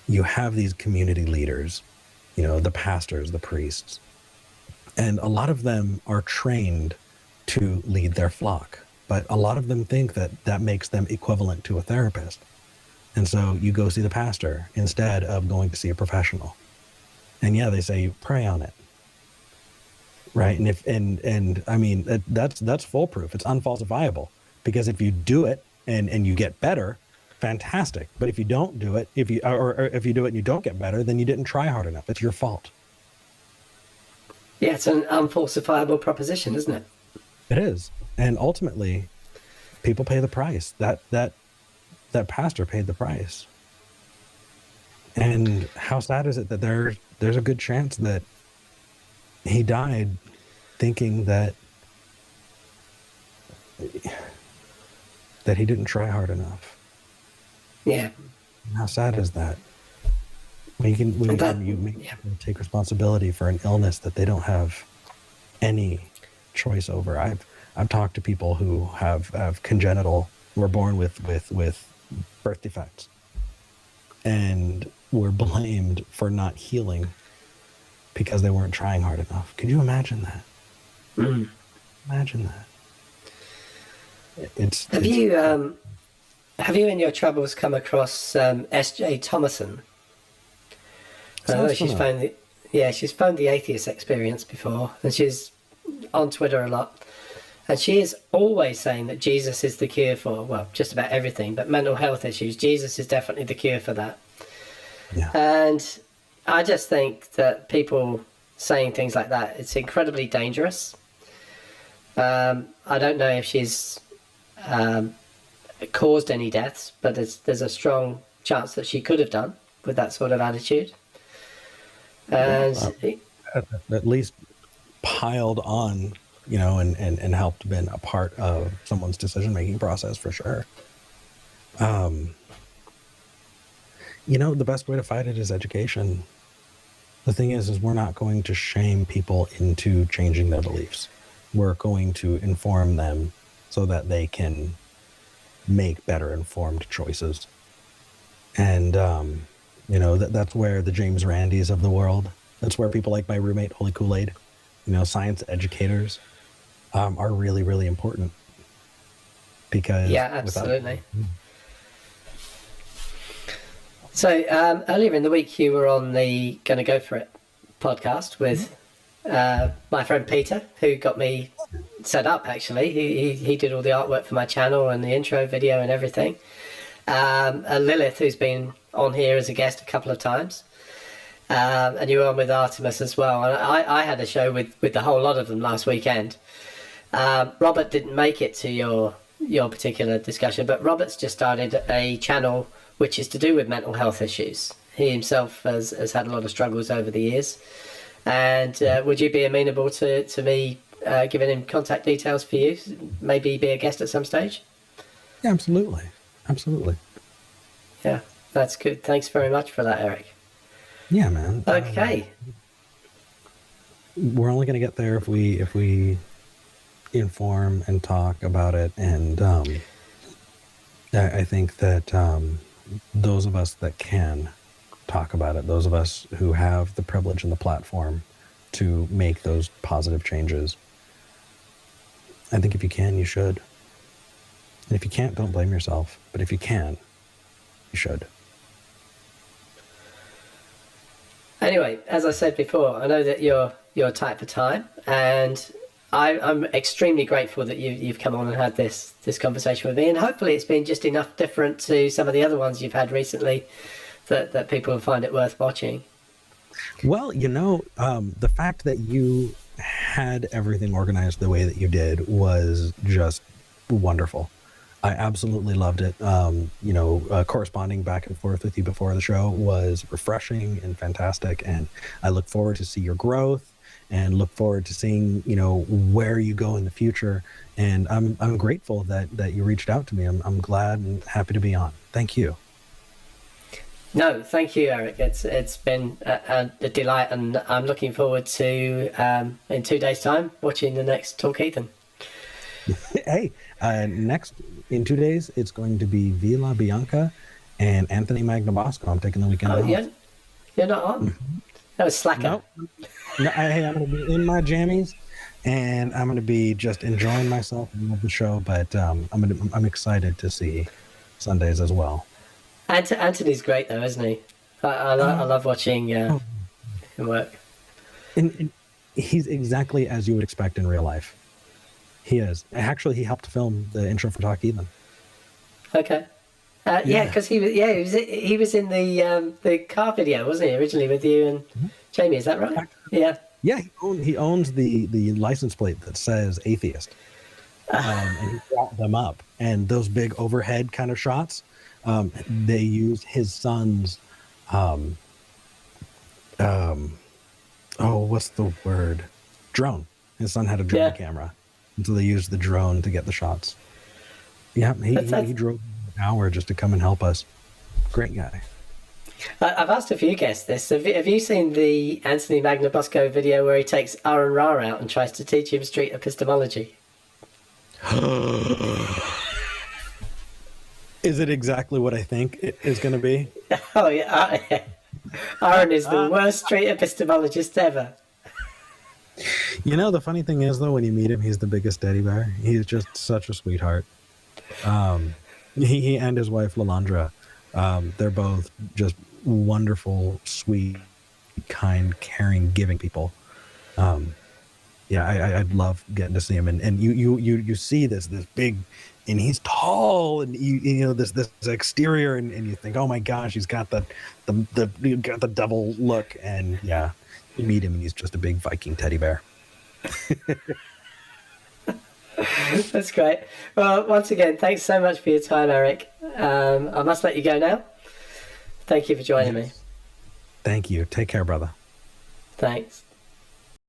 You have these community leaders, the pastors, the priests, and a lot of them are trained to lead their flock, but a lot of them think that makes them equivalent to a therapist. And so you go see the pastor instead of going to see a professional. And yeah, they say, pray on it. Right. And that's foolproof. It's unfalsifiable, because if you do it and you get better, fantastic. But if you don't do it, if you do it and you don't get better, then you didn't try hard enough. It's your fault. Yeah, it's an unfalsifiable proposition, isn't it? It is. And ultimately, people pay the price. That pastor paid the price. And how sad is it that there's a good chance that he died thinking that he didn't try hard enough. Yeah. How sad is that? You take responsibility for an illness that they don't have any choice over. I've talked to people who have congenital, were born with birth defects, and were blamed for not healing because they weren't trying hard enough. Could you imagine that? Mm. Imagine that. Have you in your travels come across S.J. Thomason? I know Sounds she's familiar. she's phoned the atheist experience before, and she's on Twitter a lot. And she is always saying that Jesus is the cure for, well, just about everything, but mental health issues. Jesus is definitely the cure for that. Yeah. And I just think that people saying things like that, it's incredibly dangerous. I don't know if she's caused any deaths, but there's a strong chance that she could have done with that sort of attitude. And At least piled on, and helped been a part of someone's decision-making process for sure. The best way to fight it is education. The thing is we're not going to shame people into changing their beliefs. We're going to inform them so that they can make better informed choices. And, that's where the James Randys of the world, that's where people like my roommate, Holy Kool-Aid, science educators, are really, really important. Because yeah, absolutely. So earlier in the week, you were on the Gonna Go For It podcast with my friend Peter, who got me set up, actually. He did all the artwork for my channel and the intro video and everything. Lilith, who's been on here as a guest a couple of times. And you were on with Artemis as well. And I had a show with the whole lot of them last weekend. Robert didn't make it to your particular discussion, but Robert's just started a channel which is to do with mental health issues. He himself has had a lot of struggles over the years. And would you be amenable to me giving him contact details for you? Maybe be a guest at some stage? Yeah, absolutely. Absolutely. Yeah, that's good. Thanks very much for that, Eric. Yeah, man. Okay. We're only going to get there if we inform and talk about it. And I think that those of us that can talk about it, those of us who have the privilege and the platform to make those positive changes, I think if you can, you should. And if you can't, don't blame yourself. But if you can, you should. Anyway, as I said before, I know that you're tight for time, and I'm extremely grateful that you've come on and had this conversation with me, and hopefully it's been just enough different to some of the other ones you've had recently that people will find it worth watching. Well, the fact that you had everything organized the way that you did was just wonderful. I absolutely loved it. Corresponding back and forth with you before the show was refreshing and fantastic. And I look forward to see your growth and look forward to seeing, where you go in the future. And I'm grateful that you reached out to me. I'm glad and happy to be on. Thank you. No, thank you, Eric. It's been a delight, and I'm looking forward to, in 2 days' time, watching the next Talk Heathen. Hey, next in 2 days, it's going to be Vila Bianca and Anthony Magnabosco. I'm taking the weekend off. You're not on? That was slacker. Nope. No, I'm going to be in my jammies, and I'm going to be just enjoying myself and love the show. But I'm excited to see Sundays as well. Anthony's great, though, isn't he? I love watching him work. And he's exactly as you would expect in real life. He is. Actually, he helped film the intro for Talk Heathen. Okay. Because he was in the car video, wasn't he, originally with you and Jamie? Is that right? Yeah. Yeah, he owns the license plate that says atheist, and he brought them up. And those big overhead kind of shots, they used his son's, what's the word? Drone. His son had a drone camera. And so they used the drone to get the shots. Yeah, he drove an hour just to come and help us. Great guy. I've asked a few guests this. Have you seen the Anthony Magnabosco video where he takes R and Ra out and tries to teach him street epistemology? Is it exactly what I think it is going to be? Oh, yeah. Aaron is the worst street epistemologist ever. The funny thing is, though, when you meet him, he's the biggest teddy bear. He's just such a sweetheart. He and his wife, Lalandra, they're both just wonderful, sweet kind, caring, giving people. I'd love getting to see him, and you see this big, and he's tall, and you know this exterior, and you think, oh my gosh, he's got the devil look, and yeah, you meet him, and he's just a big Viking teddy bear. That's great. Well, once again, thanks so much for your time, Eric. I must let you go now. Thank you for joining me. Thank you. Take care, brother. Thanks.